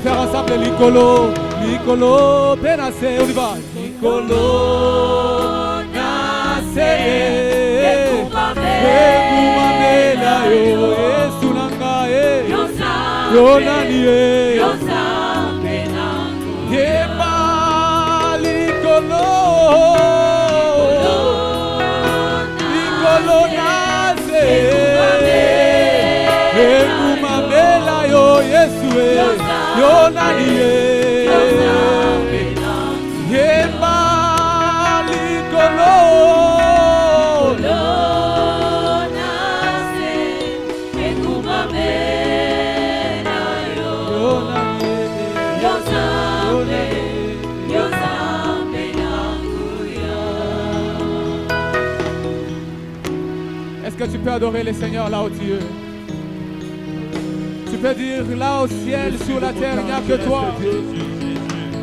faire ensemble Likolo, Likolo, Penase, on y va. Likolo, Nase, Ekumamela yo, Esunanga, Yonani, Yeba, Likolo, Likolo Nase, Ekumamela yo, Yesue, Yonani, Yeba, Likolo, Est-ce que tu peux adorer le Seigneur là où tu es? Tu peux dire là au ciel, sur la terre, il n'y a que toi.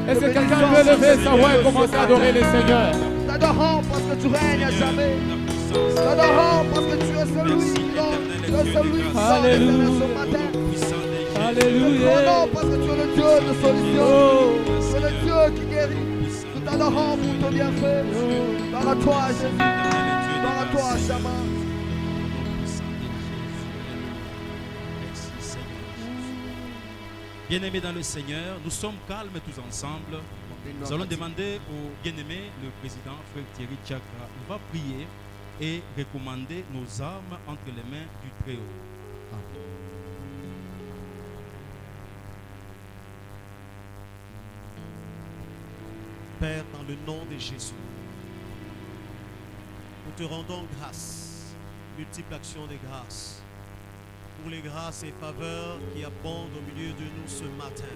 Est-ce que quelqu'un peut lever sa voix et commencer à adorer le Seigneur? T'adorons parce que tu règnes à jamais. T'adorons parce que tu es celui qui donne, tu es celui qui sort ce matin. Alléluia. T'adorons parce que tu es le Dieu de solution. Tu es le Dieu qui guérit. Nous t'adorons pour ton bienfait. Gloire à toi, Jésus. Gloire à toi, Shama. Bien-aimés dans le Seigneur, nous sommes calmes tous ensemble. Nous allons demander au bien-aimé, le président Frère Thierry Tchakra, il va prier et recommander nos âmes entre les mains du Très-Haut. Père, dans le nom de Jésus, nous te rendons grâce, multiples actions de grâce, pour les grâces et faveurs qui abondent au milieu de nous ce matin,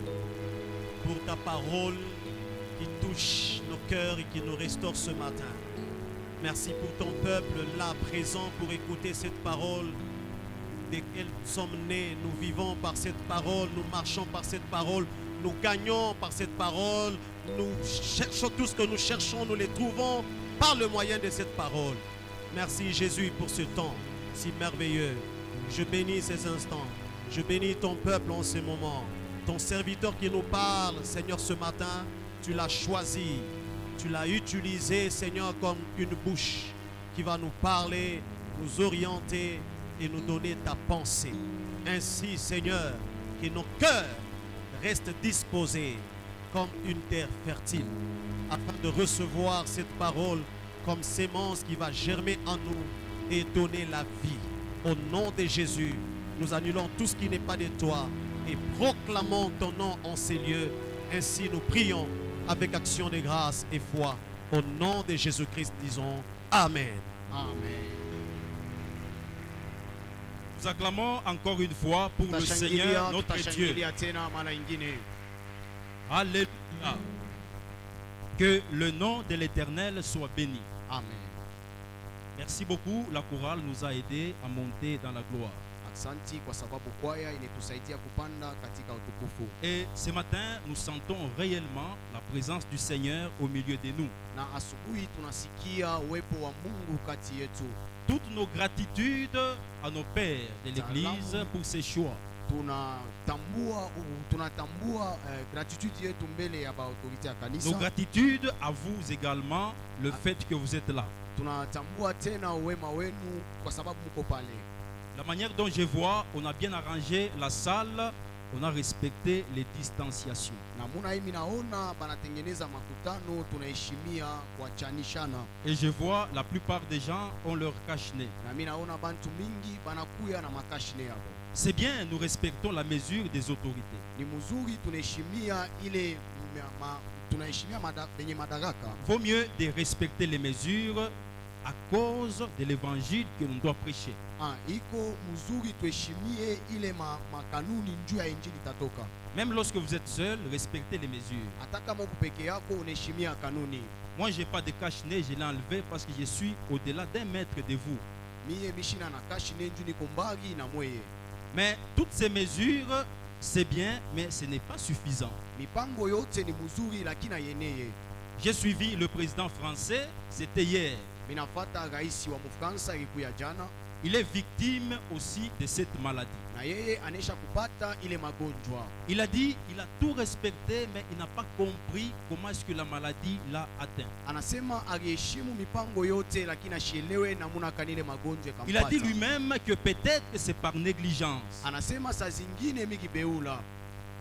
pour ta parole qui touche nos cœurs et qui nous restaure ce matin. Merci pour ton peuple là présent pour écouter cette parole, desquelles nous sommes nés, nous vivons par cette parole, nous marchons par cette parole, nous gagnons par cette parole, nous cherchons tout ce que nous cherchons, nous les trouvons par le moyen de cette parole. Merci Jésus pour ce temps si merveilleux. Je bénis ces instants, je bénis ton peuple en ce moment. Ton serviteur qui nous parle, Seigneur, ce matin, tu l'as choisi, tu l'as utilisé, Seigneur, comme une bouche qui va nous parler, nous orienter et nous donner ta pensée. Ainsi, Seigneur, que nos cœurs restent disposés comme une terre fertile, afin de recevoir cette parole comme sémence qui va germer en nous et donner la vie. Au nom de Jésus, nous annulons tout ce qui n'est pas de toi et proclamons ton nom en ces lieux. Ainsi nous prions avec action de grâce et foi. Au nom de Jésus-Christ, disons Amen. Amen. Nous acclamons encore une fois pour le Seigneur notre Dieu. Alléluia. Que le nom de l'Éternel soit béni. Amen. Merci beaucoup. La chorale nous a aidés à monter dans la gloire. Et ce matin, nous sentons réellement la présence du Seigneur au milieu de nous. Toutes nos gratitudes à nos pères de l'Église pour ces choix. Nos gratitudes à vous également, le fait que vous êtes là. La manière dont je vois, on a bien arrangé la salle, on a respecté les distanciations. Et je vois la plupart des gens ont leur cache-nez. C'est bien, nous respectons la mesure des autorités. Vaut mieux de respecter les mesures à cause de l'évangile que l'on doit prêcher. Même lorsque vous êtes seul, respectez les mesures. Moi, je n'ai pas de cache-nez, je l'ai enlevé parce que je suis au-delà d'un mètre de vous. Mais toutes ces mesures, c'est bien, mais ce n'est pas suffisant. J'ai suivi le président français, c'était hier. Minafata rais wa Mufransa ilikuya jana il est victime aussi de cette maladie. na yeye anesha kupata ile magonjwa. Il a dit, il a tout respecté, mais il n'a pas compris comment est-ce que la maladie l'a atteint. Anasema aliheshimu mipango yote lakini ashielewe namuna kanile magonjwa Il a dit kampata. lui-même que peut-être que c'est par négligence. Anasema saa zingine mikibeula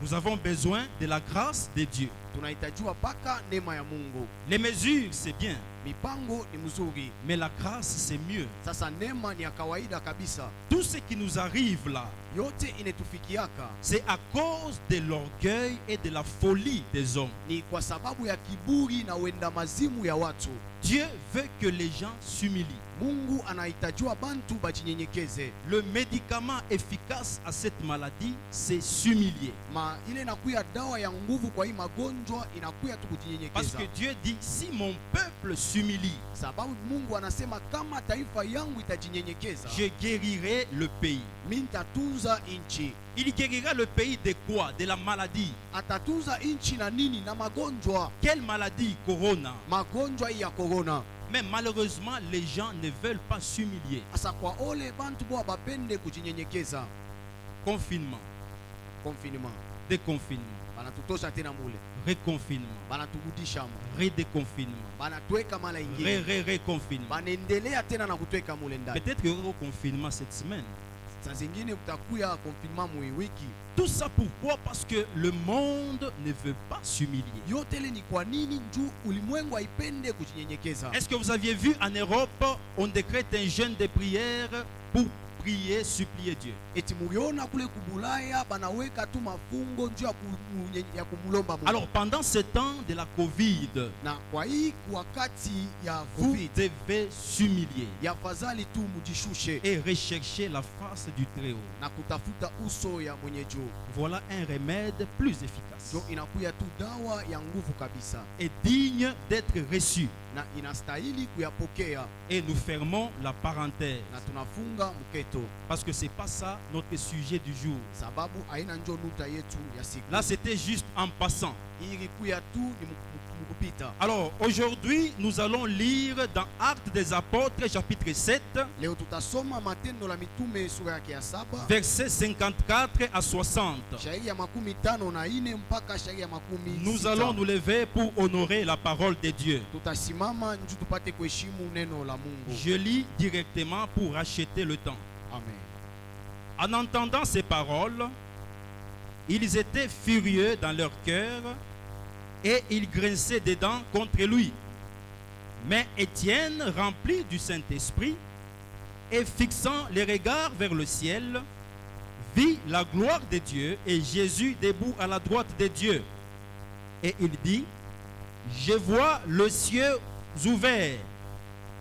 Nous avons besoin de la grâce de Dieu. tunahitajiwa paka neema ya Mungu. Les mesures, c'est bien, Mipango ni mzuri, mais la grâce, c'est mieux. sasa neema ni ya kawaida kabisa. Tout ce qui nous arrive là, Yote inetufikiaka c'est à cause de l'orgueil et de la folie des hommes. ni kwa sababu ya kiburi na wenda mazimu ya watu. Dieu veut que les gens s'humilient. Mungu anahitajiwa bantu bajinyenyekeze. Le médicament efficace à cette maladie, c'est s'humilier. Ma ile inakuya dawa ya nguvu kwa hii magonjwa inakuya tu Parce kujinyenyekeza. que Dieu dit, si mon peuple s'humilie, Sababu Mungu anasema kama taifa yangu itajinyenyekeza, je guérirai le pays. mimi nitatunza inchi. Il guérira le pays de quoi? De la maladie. Atatunza inchi na nini? Na magonjwa. Quelle maladie? Corona. Magonjwa hii ya corona. Mais malheureusement, les gens ne veulent pas s'humilier. Asa kwa ole bantu bo bapende kujinyenyekeza. Confinement, Confinement. déconfinement, Banatutosha tena mule. reconfinement, Banaturudisha mu. redéconfinement, Banatuweka mala ingine. reconfinement. Banaendelea tena na kutuweka mule ndani. Peut-être qu'il y aura un confinement cette semaine. Saa zingine kutakuya confinement mu wiki. Tout ça pourquoi? Parce que le monde ne veut pas s'humilier. Yote ile ni kwa nini njuu ulimwengu haipende kujinyenyekeza? Est-ce que vous aviez vu en Europe, on décrète un jeûne de prière pour prier, supplier Dieu. Eti muliona kule kubulaya banaweka tu mafungo njuu ya kumulomba Mungu. Alors pendant ce temps de la Covid, Na kwa hii wakati ya vous COVID devez s'humilier ya fadhali tu mujishushe et rechercher la face du Très-Haut. na kutafuta uso ya mwenye juu. Voilà un remède plus efficace Ndio inakuya tu dawa ya nguvu kabisa et digne d'être reçu. na inastahili kuyapokea, Et nous fermons la parenthèse na tunafunga mketo parce que c'est pas ça notre sujet du jour. sababu haina njo nuta yetu ya siku. Là, c'était juste en passant. Hii ilikuya tu ni mkupita. Alors aujourd'hui, nous allons lire dans Actes des Apôtres, chapitre 7, Leo tutasoma Matendo la Mitume sura yake ya 7 versets 54 à 60. shairi ya 54 mpaka shairi ya 60. Nous allons nous lever pour honorer la parole de Dieu. Tutasimama nju tupate kuheshimu neno la Mungu. Je lis directement pour racheter le temps. Amen. En entendant ces paroles, ils étaient furieux dans leur cœur et ils grinçaient des dents contre lui. Mais Étienne, rempli du Saint-Esprit et fixant les regards vers le ciel, vit la gloire de Dieu et Jésus debout à la droite de Dieu. Et il dit, je vois le ciel ouvert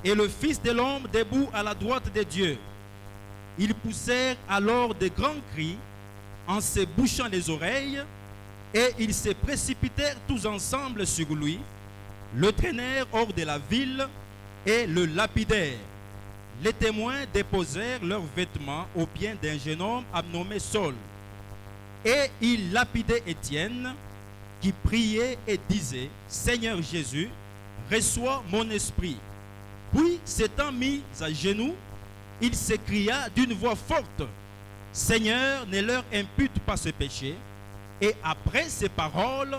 et le Fils de l'homme debout à la droite de Dieu. Ils poussèrent alors de grands cris en se bouchant les oreilles et ils se précipitèrent tous ensemble sur lui, le traînèrent hors de la ville et le lapidèrent. Les témoins déposèrent leurs vêtements aux pieds d'un jeune homme nommé Saul. Et ils lapidaient Étienne, qui priait et disait, Seigneur Jésus, reçois mon esprit. Puis, s'étant mis à genoux, il s'écria d'une voix forte, Seigneur, ne leur impute pas ce péché. Et après ces paroles,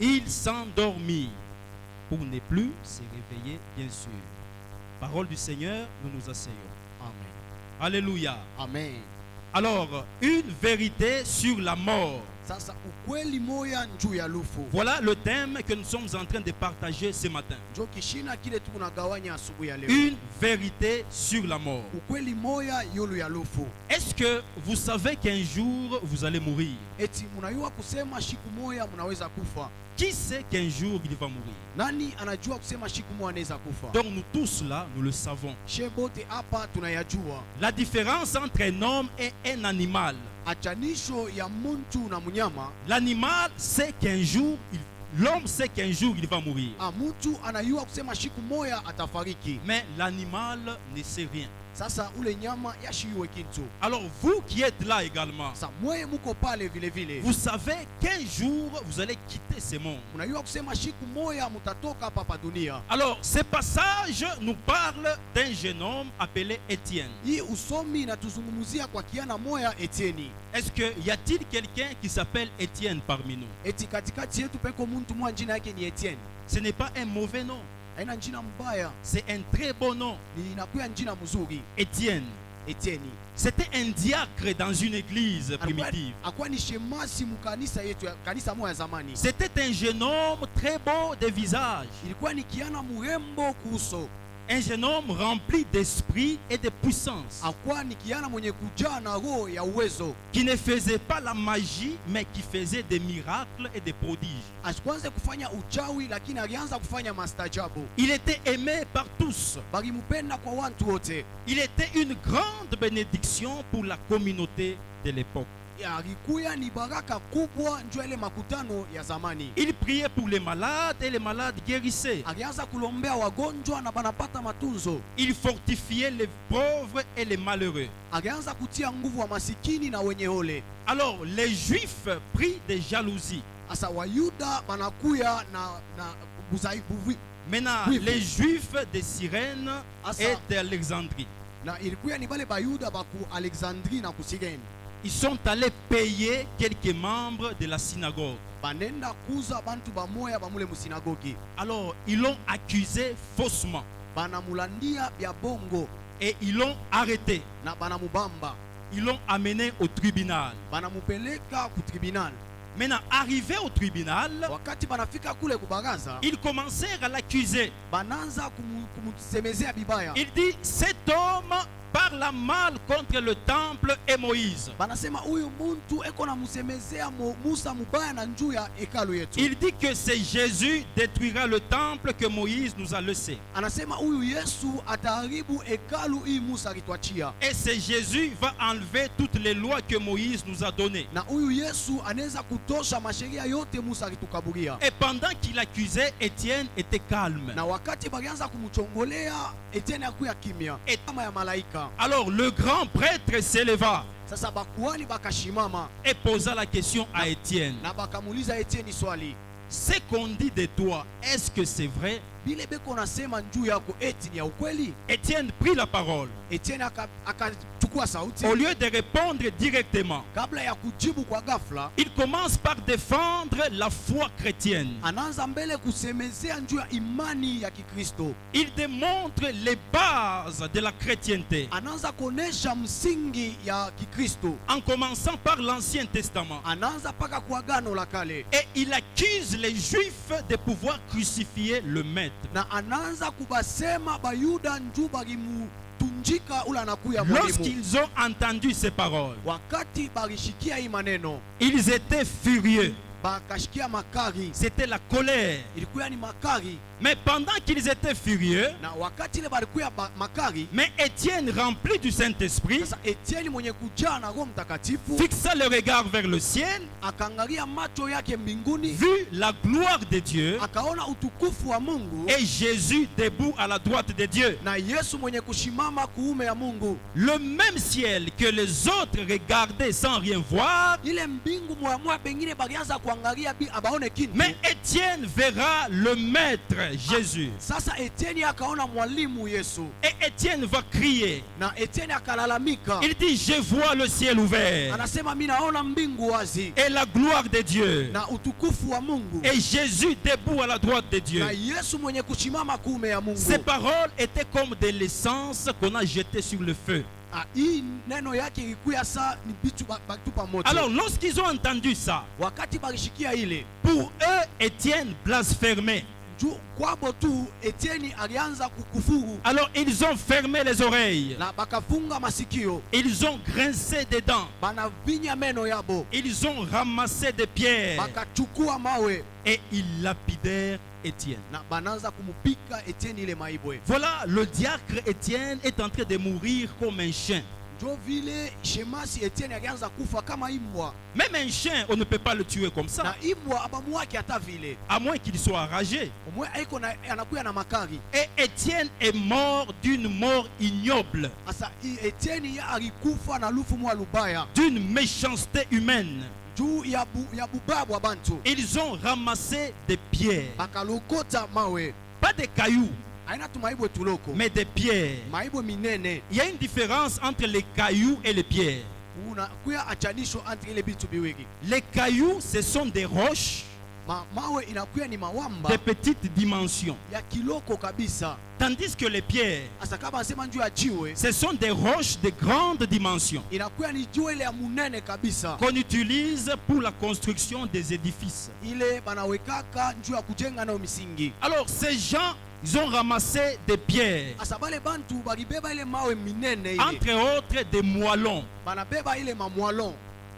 il s'endormit pour ne plus se réveiller, bien sûr. Parole du Seigneur, nous nous asseyons. Amen. Alléluia. Amen. Alors, une vérité sur la mort. Sasa ukweli moya njuu ya lufu. Voilà le thème que nous sommes en train de partager ce matin. Njo kishina kile tu kunagawanya asubuhi ya leo. Une vérité sur la mort. Ukweli moya yulu ya lufu. Est-ce que vous savez qu'un jour vous allez mourir? Eti munayua kusema shiku moya munaweza kufa. Qui sait qu'un jour il va mourir? Nani anajua kusema shiku moya anaweza kufa? Donc nous tous là, nous le savons. Shebote hapa tunayajua. La différence entre un homme et un animal. Achanisho ya muntu na mnyama. L'animal sait qu'un jour, l'homme sait qu'un jour il va mourir. Mtu anayua kusema shiku moya atafariki. Mais l'animal ne sait rien. Sasa ule nyama yashiwe kintu. Alors vous qui êtes là également, Sasa mwe muko pale vile vile. vous savez qu'un jour vous allez quitter ce monde. Unajua kusema siku moja mutatoka hapa dunia. Alors ce passage nous parle d'un jeune homme appelé Étienne. Hii usomi inatuzungumzia kwa kiana moya Etieni. Est-ce que y a-t-il quelqu'un qui s'appelle Étienne parmi nous? Eti katikati yetu peko muntu mwa jina yake ni Etienne. Ce n'est pas un mauvais nom, Haina jina mbaya, c'est un très beau nom. ni inakuwa jina mzuri. Étienne. Etieni. C'était un diacre dans une église primitive. Akuwa ni shemasi mukanisa yetu, kanisa moya zamani. C'était un jeune homme très beau de visage. Ilikuwa ni kiana murembo kuso. Un jeune homme rempli d'esprit et de puissance. Akuwa ni kiana mwenye kujaa na roho ya uwezo. Qui ne faisait pas la magie, mais qui faisait des miracles et des prodiges. Asikuanze kufanya uchawi, lakini alianza kufanya mastajabu. Il était aimé par tous. Balimupenda kwa watu wote. Il était une grande bénédiction pour la communauté de l'époque. Alikuya ni baraka kubwa njoo ile makutano ya zamani. Il priait pour les malades et les malades guérissaient. Alianza kulombea wagonjwa na banapata matunzo. Il fortifiait les pauvres et les malheureux. Alianza kutia nguvu wa masikini na wenye ole. Alors les Juifs pris de jalousie. Asa Wayuda banakuya na buzaibu. Maintenant, Oui, les oui. Juifs de Cyrène Asa- et d'Alexandrie, Na ilikuya ni bale Bayuda baku Alexandrie na Kusigeni. ils sont allés payer quelques membres de la synagogue. Banenda kuza bantu bamoya bamule musinagogi. Alors, ils l'ont accusé faussement Banamulandia bya bongo et ils l'ont arrêté. na banamubamba. Ils l'ont amené au tribunal. Banamupeleka ku tribunal. Maintenant, arrivé au tribunal, Wakati banafika kule kubagaza, ils commencèrent à l'accuser. bananza kumusemezea bibaya. Il dit, cet homme parle mal contre le temple et Moïse. Banasema huyu muntu eko na musemezea Musa mubaya na njuu ya hekalu yetu. Il dit que c'est Jésus détruira le temple que Moïse nous a laissé. Anasema huyu Yesu ataharibu hekalu hii Musa alituachia. Et c'est Jésus va enlever toutes les lois que Moïse nous a données. Na huyu Yesu anaweza kutosha masheria yote Musa alitukaburia. Et pendant qu'il accusait, Étienne était calme. Na wakati balianza kumuchongolea, Etienne akuya kimya. Et- Kama ya malaika. Alors le grand prêtre s'éleva Sasa bakuani bakashimama et posa la question à Étienne. na bakamuuliza Etienne swali. Ce qu'on dit de toi, est-ce que c'est vrai? Bile beko nasema njuu yako eti ni ya ukweli? Étienne prit la parole. Etienne akachukua sauti. Au lieu de répondre directement, Kabla ya kujibu kwa ghafla, il commence par défendre la foi chrétienne. anaanza mbele kusemezea njuu ya imani ya Kikristo. Il démontre les bases de la chrétienté Anaanza kuonesha msingi ya Kikristo. en commençant par l'Ancien Testament. Anaanza paka kwa Agano la Kale. Et il accuse les Juifs de pouvoir crucifier le Maître. Na anaanza kubasema Bayuda njuu balimutunjika ula anakuya mwalimu. Lorsqu'ils ont entendu ces paroles, Wakati balishikia hii maneno, ils étaient furieux. bakashikia makari. C'était la colère. Ilikuya ni makari. Mais pendant qu'ils étaient furieux, Na wakati ile balikuya makari, mais Étienne, rempli du Saint-Esprit, sasa Etienne mwenye kujaa na Roho Mtakatifu fixa le regard vers le ciel, akaangalia macho yake mbinguni, vit la gloire de Dieu akaona utukufu wa Mungu et Jésus debout à la droite de Dieu. na Yesu mwenye kushimama kuume ya Mungu. Le même ciel que les autres regardaient sans rien voir, Ile mbingu moya pengine balianza kuangalia abaone kintu. mais Étienne verra le Maître Jésus. Sasa Etienne akaona mwalimu Yesu Et Étienne va crier. na Etienne akalalamika. Il dit, je vois le ciel ouvert Anasema mimi naona mbingu wazi et la gloire de Dieu na utukufu wa Mungu et Jésus debout à la droite de Dieu. na Yesu mwenye kushimama kuume ya Mungu. Ces paroles étaient comme de l'essence qu'on a jetée sur le feu. Hii neno yake ilikuya saa ni bitu batupa moto. Alors lorsqu'ils ont entendu ça, Wakati balishikia ile pour eux, Étienne blasphémait. juu kwabo tu Etienne alianza kukufuru Alors ils ont fermé les oreilles. na bakafunga masikio, Ils ont grincé des dents. banavinya meno yabo, Ils ont ramassé des pierres bakachukua mawe et ils lapidèrent Étienne. na banaanza kumupika Etienne ile maibwe. Voilà, le diacre Étienne est en train de mourir comme un chien. Jo vile Shemasi Etienne alianza kufa kama imbwa. Même un chien, on ne peut pas le tuer comme Na ça, imbwa abamuaki hata vile. à moins qu'il soit enragé. Omwe aiko na anakuya na makari. Et Étienne est mort d'une mort ignoble, Asa Etienne ya alikufa na lufu mwa lubaya. d'une méchanceté humaine. Juu ya bubabu wa bantu. Ils ont ramassé des pierres, Bakalokota mawe. pas des cailloux, Aina tumaibwe tuloko. mais des pierres. Maibwe minene. Il y a une différence entre les cailloux et les pierres. Una kuya achanisho entre ile bitu biwili. Les cailloux, ce sont des roches Mawe inakuya ni mawamba de petites dimensions, ya kiloko kabisa. tandis que les pierres, Asa kama nasema njuu ya jiwe ce sont des roches de grandes dimensions inakuya ni jiwe ile ya munene kabisa. qu'on utilise pour la construction des édifices. Ile banawekaka njuu ya kujenga nayo misingi. Alors ces gens, ils ont ramassé des pierres, Asa bale bantu balibeba ile mawe minene ile. entre autres des moellons. Banabeba ile mamwalon.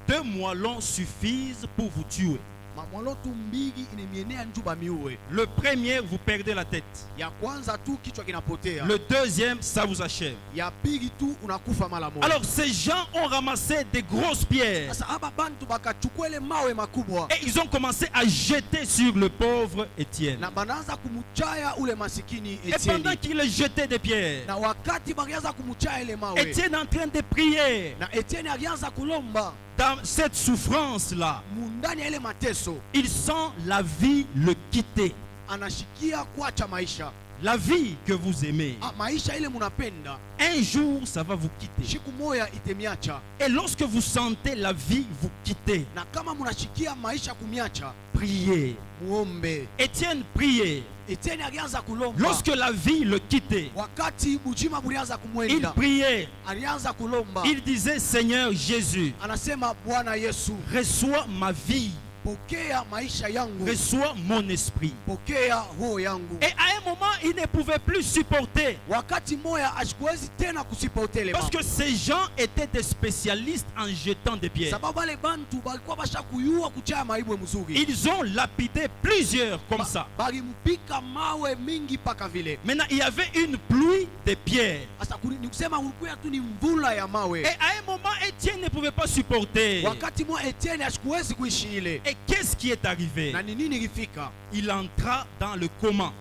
2 moellons suffisent pour vous tuer. Mamwalon tu mbigi inemienea njuu bamiue. Le premier, vous perdez la tête. Ya kwanza tu kichwa kinapotea. Le deuxième, ça vous achève. Ya pili tu unakufa mara moja. Alors ces gens ont ramassé des grosses pierres Sasa hapa bantu bakachukua ile mawe makubwa et ils ont commencé à jeter sur le pauvre Étienne. na banaanza kumuchaya ule masikini Et pendant Etienne. qu'il jetaient des pierres, Na wakati balianza kumuchaya ile mawe Étienne est en train de prier. na Etienne alianza kulomba Dans cette souffrance-là, mundani ya ile mateso, il sent la vie le quitter. anashikia kuacha maisha. La vie que vous aimez, Maisha ile munapenda un jour, ça va vous quitter. shiku moya itemiacha. Et lorsque vous sentez la vie vous quitter, Na kama munashikia maisha kumiacha, priez. muombe. Étienne priait. Etienne alianza kulomba. Lorsque la vie le quittait, Wakati bujima bulianza il kumwenda, priait. alianza kulomba. Il disait, Seigneur Jésus, Anasema, Bwana Yesu, reçois ma vie, pokea maisha yangu, reçois mon esprit. pokea roho yangu. Et à un moment, il ne pouvait plus supporter. Wakati moya ashikuwezi tena kusipotele Parce que ces gens étaient des spécialistes en jetant des pierres. sababu wale bantu balikuwa bashakuyua kuchaya maibwe mzuri. Ils ont lapidé plusieurs comme ça. Balimpika mawe mingi paka vile. Maintenant, il y avait une pluie de pierres. Asa ni kusema ulikuwa tu ni mvula ya mawe. Et à un moment, Étienne ne pouvait pas supporter. Wakati moya Etienne ashikuwezi kuishi ile. Et qu'est-ce qui est arrivé? Na ni nini ilifika? Il entra dans le coma.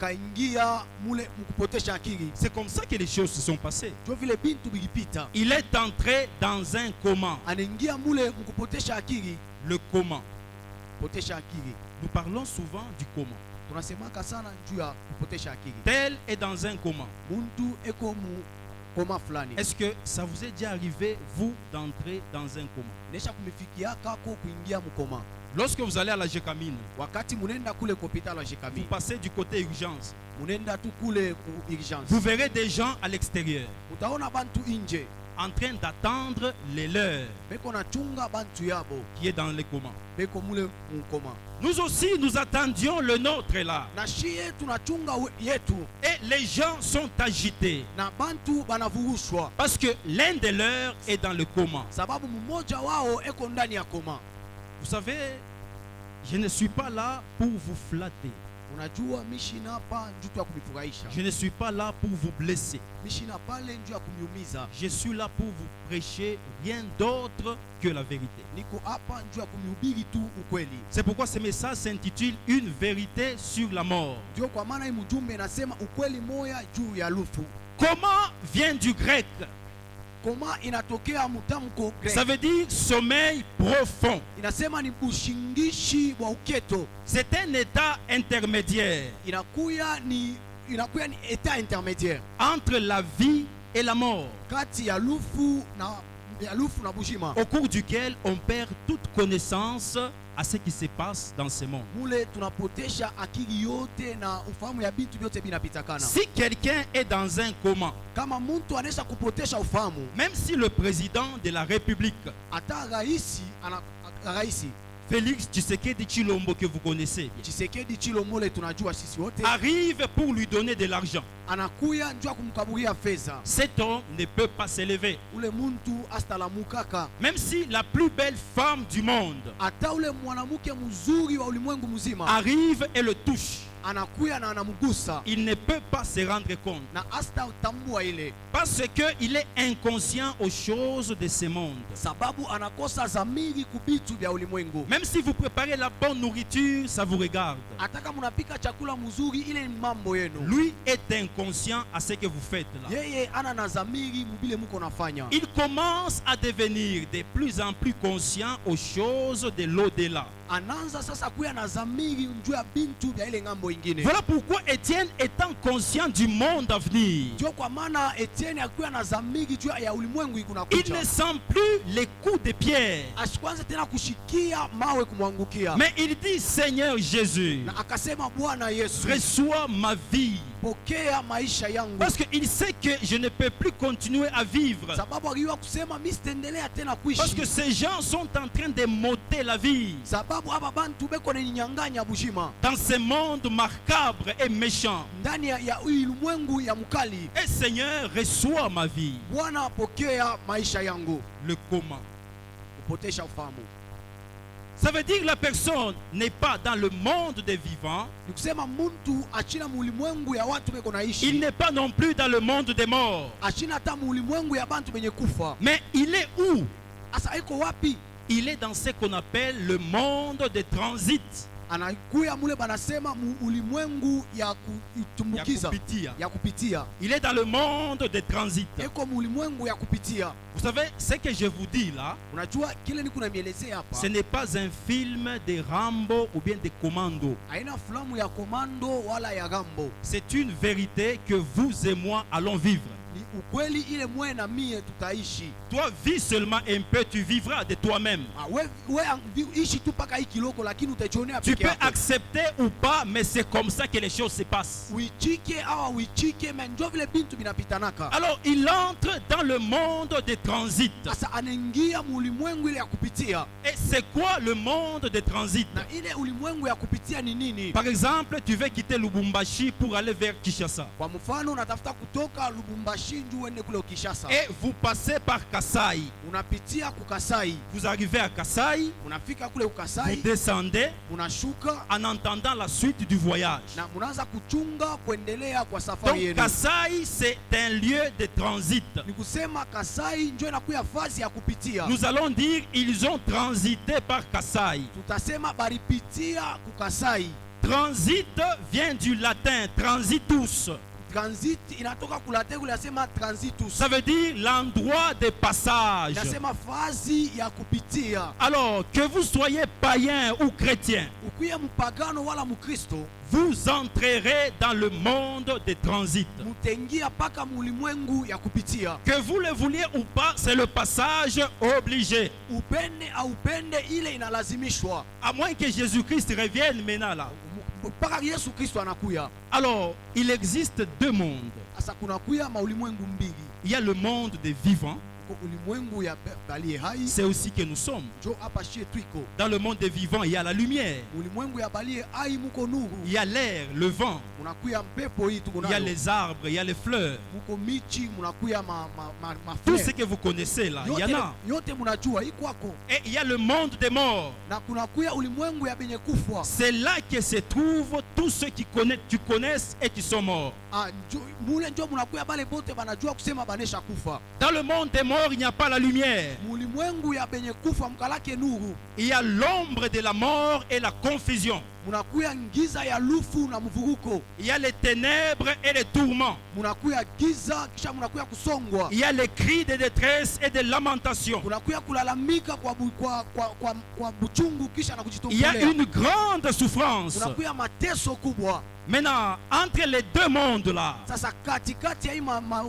Akaingia mule mkupotesha akili. C'est comme ça que les choses se sont passées. Jo vile bintu bilipita. Il est entré dans un coma. Anaingia mule mkupotesha akili. Le coma. Potesha akili. Nous parlons souvent du coma. Tunasemaka sana juu ya kupotesha akili. Tel est dans un coma. Muntu eko mu koma fulani. Est-ce que ça vous est déjà arrivé, vous, d'entrer dans un coma? Nesha kumifikia kako kuingia mkoma. Lorsque vous allez à la Gécamine, Wakati munenda kule kopita la vous Jekami. passez du côté urgence. Munenda tu kule ku urgence. Vous verrez des gens à l'extérieur Utaona bantu inje. en train d'attendre les leurs Beko na chunga bantu yabo. qui est dans le coma. Beko mule mkoma. Nous aussi, nous attendions le nôtre là. Na shie tunachunga yetu. Et les gens sont agités Na bantu banavurushwa. parce que l'un des leurs est dans le coma. Sababu mmoja wao eko ndani ya koma. Vous savez, je ne suis pas là pour vous flatter. Unajua mishina hapa njuu ya kumifurahisha. Je ne suis pas là pour vous blesser. Mishina pale njuu ya kumiumiza. Je suis là pour vous prêcher rien d'autre que la vérité. Niko hapa njuu ya kumihubiri tu ukweli. C'est pourquoi ce message s'intitule Une vérité sur la mort. Ndio kwa maana hii mjumbe inasema ukweli moya juu ya lufu. Comment vient du grec? Koma inatokea mtamko Greek. Ça veut dire sommeil profond. Inasema ni ushingishi wa uketo. C'est un état intermédiaire Inakuya ni eta intermédiaire entre la vie et la mort, kati ya lufu na bujima. au cours duquel on perd toute connaissance à ce qui se passe dans ce monde. Mule tunapotesha akili yote na ufahamu ya bintu vyote binapitakana. Si quelqu'un est dans un coma, Kama muntu anesha kupotesha ufahamu, même si le président de la République, ata raisi Félix Tshisekedi Tshilombo, que vous connaissez bien, Tshisekedi Tshilombo tunajua sisi wote, arrive pour lui donner de l'argent, anakuya njoo kumkaburia fedha, cet homme ne peut pas s'élever. ule muntu astalamukaka. Même si la plus belle femme du monde Ata ule mwanamke mzuri wa ulimwengu mzima arrive et le touche, anakuya na anamgusa il ne peut pas se rendre compte. na asta utambua ile, Parce qu'il est inconscient aux choses de ce monde. sababu anakosa zamiri kubitu vya ulimwengu. Même si vous préparez la bonne nourriture, ça vous regarde. Ataka munapika chakula mzuri, ile ni mambo yenu. Lui est inconscient à ce que vous faites là. Yeye ana na zamiri mubile muko nafanya. Il commence à devenir de plus en plus conscient aux choses de l'au-delà. Ananza sasa kuya na zamiri njuu ya bintu vya ile ngambo ingine. Voilà pourquoi Étienne, étant conscient du monde à venir, Ndio kwa maana Etienne akuya na zamiri juu ya ulimwengu il ikunakuja. ne sent plus les coups de pierre. Ashikwanza tena kushikia mawe kumwangukia. Mais il dit, Seigneur Jésus, Na akasema Bwana Yesu, reçois ma vie. pokea maisha yangu. Parce qu'il sait que je ne peux plus continuer à vivre. Sababu aliwa kusema mimi sitaendelea tena Parce que kuishi. ces gens sont en train de m'ôter la vie. Sababu hapa bantu beko ninyanganya bushima. Dans ce monde macabre et méchant. Ndani ya ulimwengu ya mkali. Et Seigneur, reçois ma vie. Bwana pokea maisha yangu. Le comment? Kupotesha ufahamu. Ça veut dire que la personne n'est pas dans le monde des vivants. Nikusema muntu achina mulimwengu ya watu beko Il naishi. n'est pas non plus dans le monde des morts. Achina hata mulimwengu ya bantu benye kufa. Mais il est où? Asa iko wapi? Il est dans ce qu'on appelle le monde de transit. Anakuya mule banasema ulimwengu ya Ya kutumbukiza, kupitia. ya kupitia. Il est dans le monde de transit. Eko mulimwengu ya kupitia. Vous savez, ce que je vous dis là, Unajua kile niko namielezea hapa. ce n'est pas un film de Rambo ou bien de Commando. Haina filamu ya komando wala ya Rambo. C'est une vérité que vous et moi allons vivre. Ni ukweli ile mwe na mie tutaishi. Toi, vis seulement un peu, tu vivras de toi-même. Ishi tu paka hii kiloko lakini utajionea Tu peke peux yako. accepter ou pas, mais c'est comme ça que les choses se passent. Uichike au uichike, mais ndio vile bintu binapitanaka. Alors, il entre dans le monde de transit. Sasa anaingia mulimwengu ile ya kupitia. Et c'est quoi le monde de transit? Na ile ulimwengu ya kupitia ni nini? Par exemple, tu veux quitter Lubumbashi pour aller vers Kinshasa. Kwa mfano unatafuta kutoka Lubumbashi njoo uende kule Kinshasa. Et vous passez par Kasai. Unapitia kukasai. Vous arrivez à Kasai, Unafika kule vous ukasai, descendez unashuka en entendant la suite du voyage. na munaanza kuchunga kuendelea kwa safari Donc yenu. Kasai, c'est un lieu de transit. Ni kusema Kasai njoo inakuwa fazi ya kupitia. Nous allons dire ils ont transité par Kasai. Tutasema baripitia kukasai. Transit vient du latin transitus. Transit inatoka kulate kule yasema transitus. Ça veut dire l'endroit de passage. Inasema fazi ya kupitia. Alors, que vous soyez païen ou chrétien, Ukuye mpagano wala mukristo, vous entrerez dans le monde de transit. mutengia paka mulimwengu ya kupitia. Que vous le vouliez ou pas, c'est le passage obligé. Upende au upende ile inalazimishwa. À moins que Jésus-Christ revienne maintenant là. Paka Yesu Kristo anakuya. Alors, il existe deux mondes. Asa kunakuya maulimwengu mbili. Il y a le monde des vivants. Ulimwengu ya baliye hai. C'est aussi que nous sommes. Jo hapa shie twiko. Dans le monde des vivants, il y a la lumière. Ulimwengu ya baliye hai muko nuru. Il y a l'air, le vent. Munakuya mpepo hii tuko Il y a nayo. les arbres, il y a les fleurs. Muko michi, munakuya ma Tout fleur. ce que vous connaissez là, il y en a. Yote munajua iko kwako. Et il y a le monde des morts. Na kunakuya ulimwengu ya benye kufwa. C'est là que se trouvent tous ceux qui connaissent et qui sont morts. Mule njo munakuya bale bote banajua kusema banesha kufa. Dans le monde des morts, il n'y a pas la lumière. Mulimwengu ya benye kufa mkalake nuru. Il y a l'ombre de la mort et la confusion. Munakuya giza ya lufu na mvuruko. Il y a les ténèbres et les tourments. Munakuya giza kisha munakuya kusongwa. Il y a les cris de détresse et de lamentation. Munakuya kulalamika kwa buchungu kisha na Il y kujitolea. a une grande souffrance. Munakuya mateso kubwa. Maintenant, entre les deux mondes là, Sasa katikati ya hii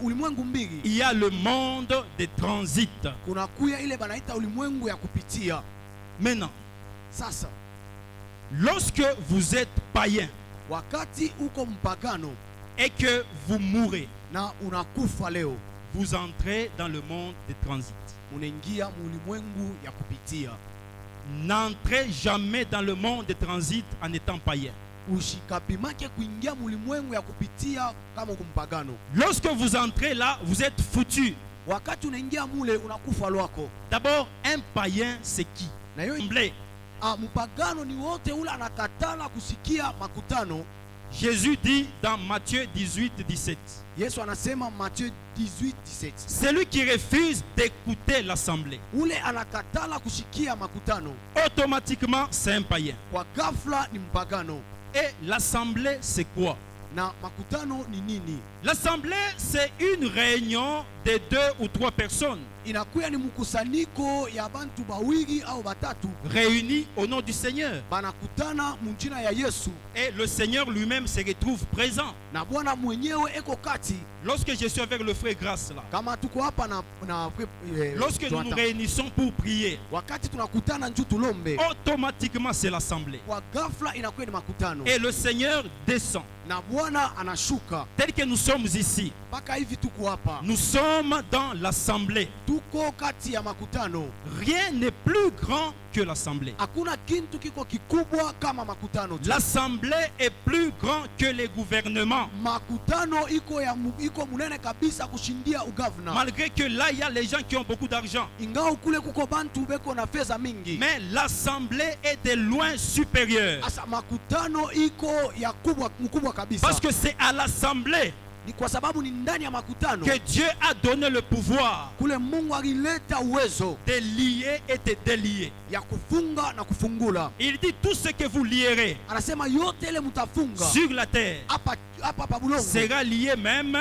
ulimwengu mbili il y a le monde de transit. kunakuya ile banaita ulimwengu ya kupitia. Maintenant, Sasa lorsque vous êtes païen wakati uko mpagano et que vous mourrez, na unakufa leo, vous entrez dans le monde de transit. unaingia ulimwengu ya kupitia. N'entrez jamais dans le monde de transit en étant païen. Ushikapimake kuingia ulimwengu ya kupitia kama uko mpagano. Lorsque vous entrez là, vous êtes foutu. Wakati unaingia mule unakufa lwako. D'abord, un païen, c'est qui? Na hiyo Semblé. mpagano ni wote ule anakatala kusikia makutano. Jésus dit dans Matthieu 18, 17, Yesu anasema Matthieu 18, 17. celui qui refuse d'écouter l'assemblée, Ule anakatala kushikia makutano, automatiquement c'est un païen. kwa ghafla ni mpagano. Et l'assemblée c'est quoi? Na makutano ni nini? L'assemblée c'est une réunion de 2 ou 3 personnes Inakuya ni mkusanyiko ya bantu bawili au batatu réunies au nom du Seigneur. banakutana munjina ya Yesu, Et le Seigneur lui-même se retrouve présent. na Bwana mwenyewe eko kati. Lorsque je suis avec le frère Grâce là, Kama tuko hapa lorsque nous nous réunissons pour prier, wakati tunakutana njoo tulombe, automatiquement c'est l'assemblée. kwa ghafla inakuwa ni makutano, Et le Seigneur descend. na Bwana anashuka. Tel que nous sommes ici, Mpaka hivi tuko hapa, nous sommes dans l'assemblée. tuko kati ya makutano. Rien n'est plus grand que l'assemblée. Hakuna kintu kiko kikubwa kama makutano tu. L'assemblée est plus grand que les gouvernements. Makutano iko munene kabisa kushindia ugavana. Malgré que là, il y a les gens qui ont beaucoup d'argent. Ingao kule kuko bantu beko na fedha mingi. Mais l'assemblée est de loin supérieure. Asa makutano iko ya mkubwa kabisa. Parce que c'est à l'assemblée Ni kwa sababu ni ndani ya makutano que Dieu a donné le pouvoir kule Mungu alileta uwezo de lier et de délier. ya kufunga na kufungula. Il dit tout ce que vous lierez Anasema yote ile mtafunga sur la terre hapa pa bulongo sera lié même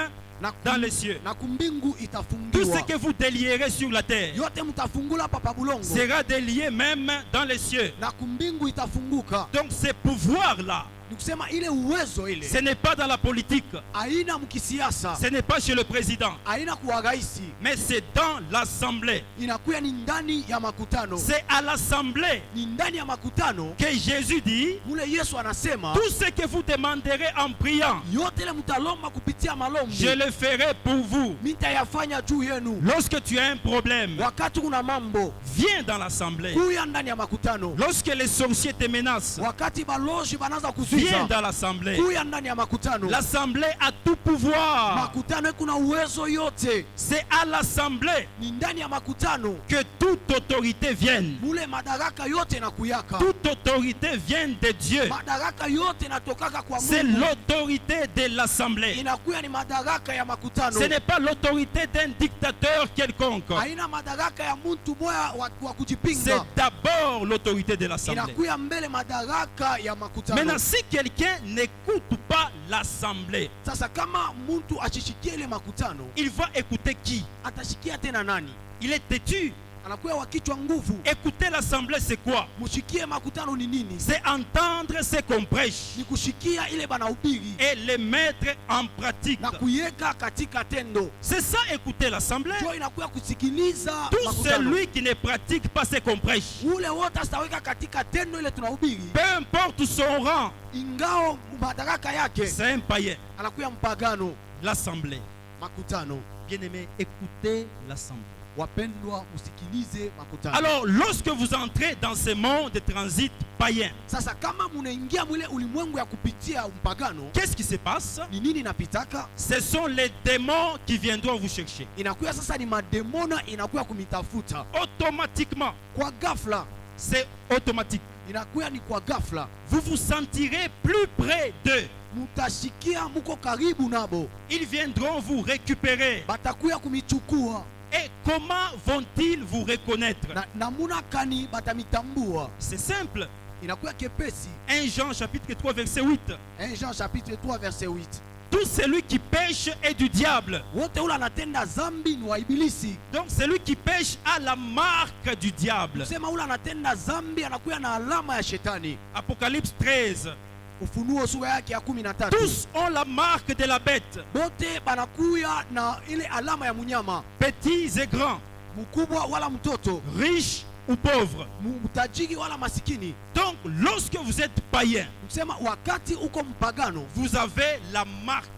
dans les cieux. na kumbingu Tout ce itafungiwa. que vous délierez sur la terre Yote mtafungula hapa pa bulongo sera délié même dans les cieux. na kumbingu itafunguka. Donc ces pouvoirs-là, Ni kusema ile uwezo ile ce n'est pas dans la politique, haina mkisiasa, ce n'est pas chez le président, haina kuwa raisi, mais c'est dans l'assemblée. inakuya ni ndani ya makutano. C'est à l'assemblée Ni ndani ya makutano que Jésus dit, mule Yesu anasema tout ce que vous demanderez en priant, yote ile mtalomba kupitia malombi je le ferai pour vous. mitayafanya juu yenu. Lorsque tu as un problème, Wakati kuna mambo viens dans l'assemblée. kuya ndani ya makutano. Lorsque les sorciers te menacent, Wakati baloji banaanza viens kuzuiza dans l'assemblée. kuya ndani ya makutano. L'assemblée a tout pouvoir. Makutano kuna uwezo yote, C'est à l'assemblée ni ndani ya makutano que toute autorité vienne. mule madaraka yote na kuyaka. Toute autorité vient de Dieu. Madaraka yote natokaka kwa C'est Mungu, l'autorité de l'assemblée. inakuya ni madaraka ya makutano. Ce n'est pas l'autorité d'un dictateur quelconque. Haina madaraka ya mtu moya wa C'est kujipinga, d'abord l'autorité de l'assemblée. inakuya mbele madaraka ya makutano. Maintenant, si quelqu'un n'écoute pas l'assemblée, Sasa kama mtu achishikia ile makutano, il va écouter qui? atashikia tena nani? Il est têtu. Anakuya wa kichwa nguvu. Écouter l'assemblée, c'est quoi? Mushikie makutano ni nini? C'est entendre ce qu'on prêche Ni kushikia ile banahubiri et les mettre en pratique. na kuyeka katika tendo. C'est ça, écouter l'assemblée. Ndio inakuya kusikiliza Tout makutano. celui qui ne pratique pas ce qu'on prêche, Ule wote asitaweka katika tendo ile tunahubiri, peu importe son rang, ingao madaraka yake, c'est un païen. anakuya mpagano. L'assemblée. Makutano, Bien-aimé, écoutez l'assemblée. wapendwa, usikilize makutano. Alors, lorsque vous entrez dans ce monde de transit païen, Sasa kama munaingia mwile ulimwengu ya kupitia mpagano, qu'est-ce qui se passe? ni nini inapitaka? Ce sont les démons qui viendront vous chercher. Inakuya sasa ni mademona inakuya kumitafuta Automatiquement, kwa ghafla, c'est automatique. inakuya ni kwa ghafla. Vous vous sentirez plus près d'eux. Mutashikia muko karibu nabo, Ils viendront vous récupérer. batakuya kumichukua. Et comment vont-ils vous reconnaître? Na namuna kani batamitambua? C'est simple. Inakuya kepesi. 1 Jean chapitre 3 verset 8. 1 Jean chapitre 3 verset 8. Tout celui qui pêche est du diable. Wote ule anatenda zambi ni wa ibilisi. Donc celui qui pêche a la marque du diable. Sema ule anatenda zambi anakuya na alama ya shetani. Apocalypse 13. Ufunuo sura yake ya 13. Tous ont la marque de la bête, Bote banakuya na ile alama ya munyama, petits et grands, mkubwa wala mtoto, riches ou pauvres. mtajiri wala masikini. Donc lorsque vous êtes païen, Kusema wakati uko mpagano, vous avez la marque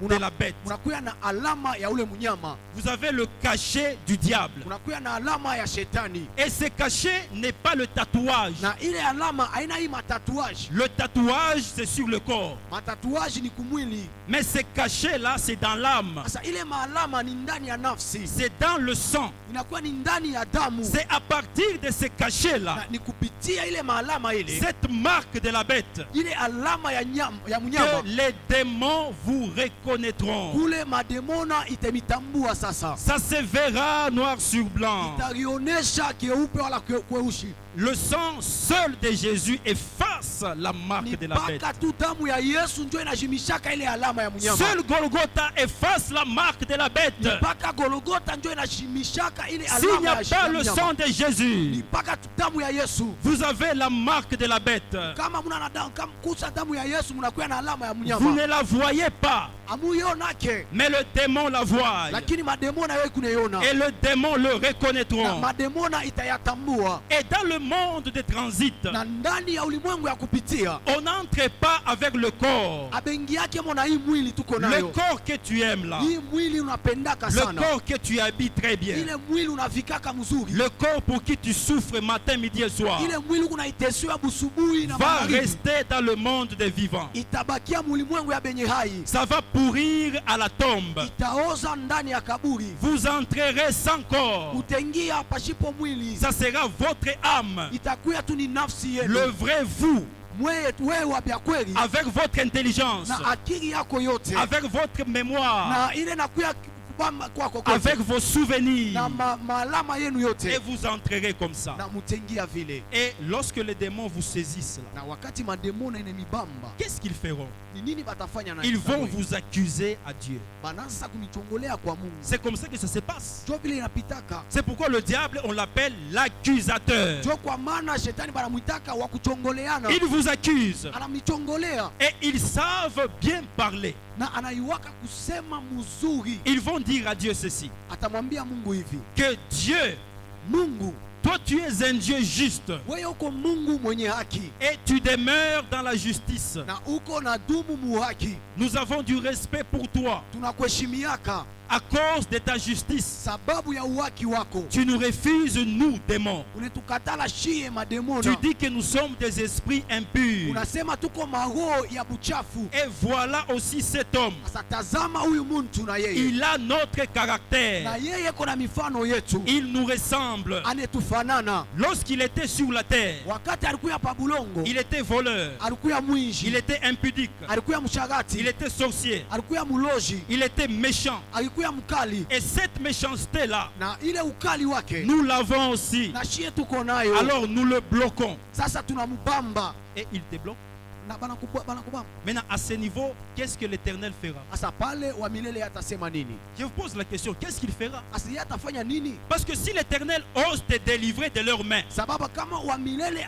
de la bête. Munakuya na alama ya ule mnyama. Vous avez le cachet du diable. Munakuya na alama ya shetani. Et ce cachet n'est pas le tatouage. Na ile alama haina hii matatuage. Le tatouage, c'est sur le corps. Matatuage ni kumwili. Mais ce cachet-là, c'est dans l'âme. Sasa ile maalama ni ndani ya nafsi. C'est dans le sang. Inakuwa ni ndani ya damu. C'est à partir de ce cachet-là, Na ni kupitia ile maalama ile. cette marque de la bête, Ile alama ya que mnyama. les démons vous reconnaîtront. Kule mademona itamitambua sasa. Ça se verra noir sur blanc. Itarionesha keupe wala kweushi. Le sang seul de Jésus efface la marque de la bête. Mpaka tu damu ya Yesu ndio inashimishaka ile alama ya mnyama. Seul Golgotha efface la marque de la bête. Mpaka Golgotha ndio inashimishaka ile S'il n'y alama a pas le sang de Jésus, mpaka tu damu ya Yesu. vous avez la marque de la bête. Kama muna na damu, kama kusa damu ya Yesu mnakuwa na alama ya Vous mnyama. ne la voyez pas, Amuyonake. mais le démon la voit. Lakini mademona wewe kunaiona. Et le démon le Na reconnaîtront. mademona itayatambua. Et dans le monde de transit, Na ndani ya ulimwengu ya kupitia. on n'entre pas avec le corps. Abengi yake mona hii mwili tuko Le nayo. corps que tu aimes là, Hii mwili unapendaka le sana. corps que tu habites très bien, Ile mwili unavikaka mzuri. le corps pour qui tu souffres matin, midi et soir, Ile mwili unaiteswa busubuhi na va magharibi. rester dans le monde des vivants. Itabakia mulimwengu ya benye hai. Ça va pourrir à la tombe. Itaoza ndani ya kaburi. Vous entrerez sans corps. Utaingia pashipo mwili. Ça sera votre âme, Itakuya tu ni nafsi yenu. le vrai vous, Wewe wa bya kweli avec votre intelligence, na akili yako yote avec votre mémoire, na ile nakuya kubamba kwako kote. avec vos souvenirs, Na maalama yenu et yote vous entrerez comme ça. na mutengia vile. Et lorsque les démons vous saisissent là, Na wakati mademona ine mibamba, qu'est-ce qu'ils feront? ni nini batafanya na Ils vont Israeli? vous accuser à Dieu. Banaanza kunichongolea kwa Mungu. C'est comme ça que ça se passe. Jo vile inapitaka. C'est pourquoi le diable, on l'appelle l'accusateur. Jo kwa maana shetani banamuitaka wa kuchongoleana. Il vous accuse Anamichongolea et ils savent bien parler. na anaiwaka kusema mzuri. Ils vont dire à Dieu ceci, Atamwambia Mungu hivi, que Dieu, Mungu, toi tu es un Dieu juste wewe uko Mungu mwenye haki et tu demeures dans la justice. na uko na dumu muhaki. Nous avons du respect pour toi Tunakuheshimiaka à cause de ta justice. sababu ya uhaki wako. Tu nous refuses, nous, démons. Unetukatala shie mademona. Tu dis que nous sommes des esprits impurs. Unasema tuko maroho ya buchafu. Et voilà aussi cet homme. Sasa tazama huyu muntu na yeye. Il a notre Na caractère. yeye kona mifano yetu. Il nous ressemble. Anetufanana. Lorsqu'il était sur la terre, Wakati alikuya pa bulongo, il était voleur. alikuya Il mwinji, était impudique. alikuya Il mshagati, était sorcier. alikuya muloji, Il était méchant. alikuya mkali. Et cette méchanceté-là, Na ile ukali wake nous l'avons aussi. na shie tuko nayo. Alors nous le bloquons. Sasa tunamubamba Et il te bloque. na banakubamba. Maintenant, à ce niveau, qu'est-ce que l'Éternel fera? Sasa pale wa milele atasema nini? Je vous pose la question, qu'est-ce qu'il fera? Sasa yeye atafanya nini? Parce que si l'Éternel ose te délivrer de leurs mains, Sababu kama wa milele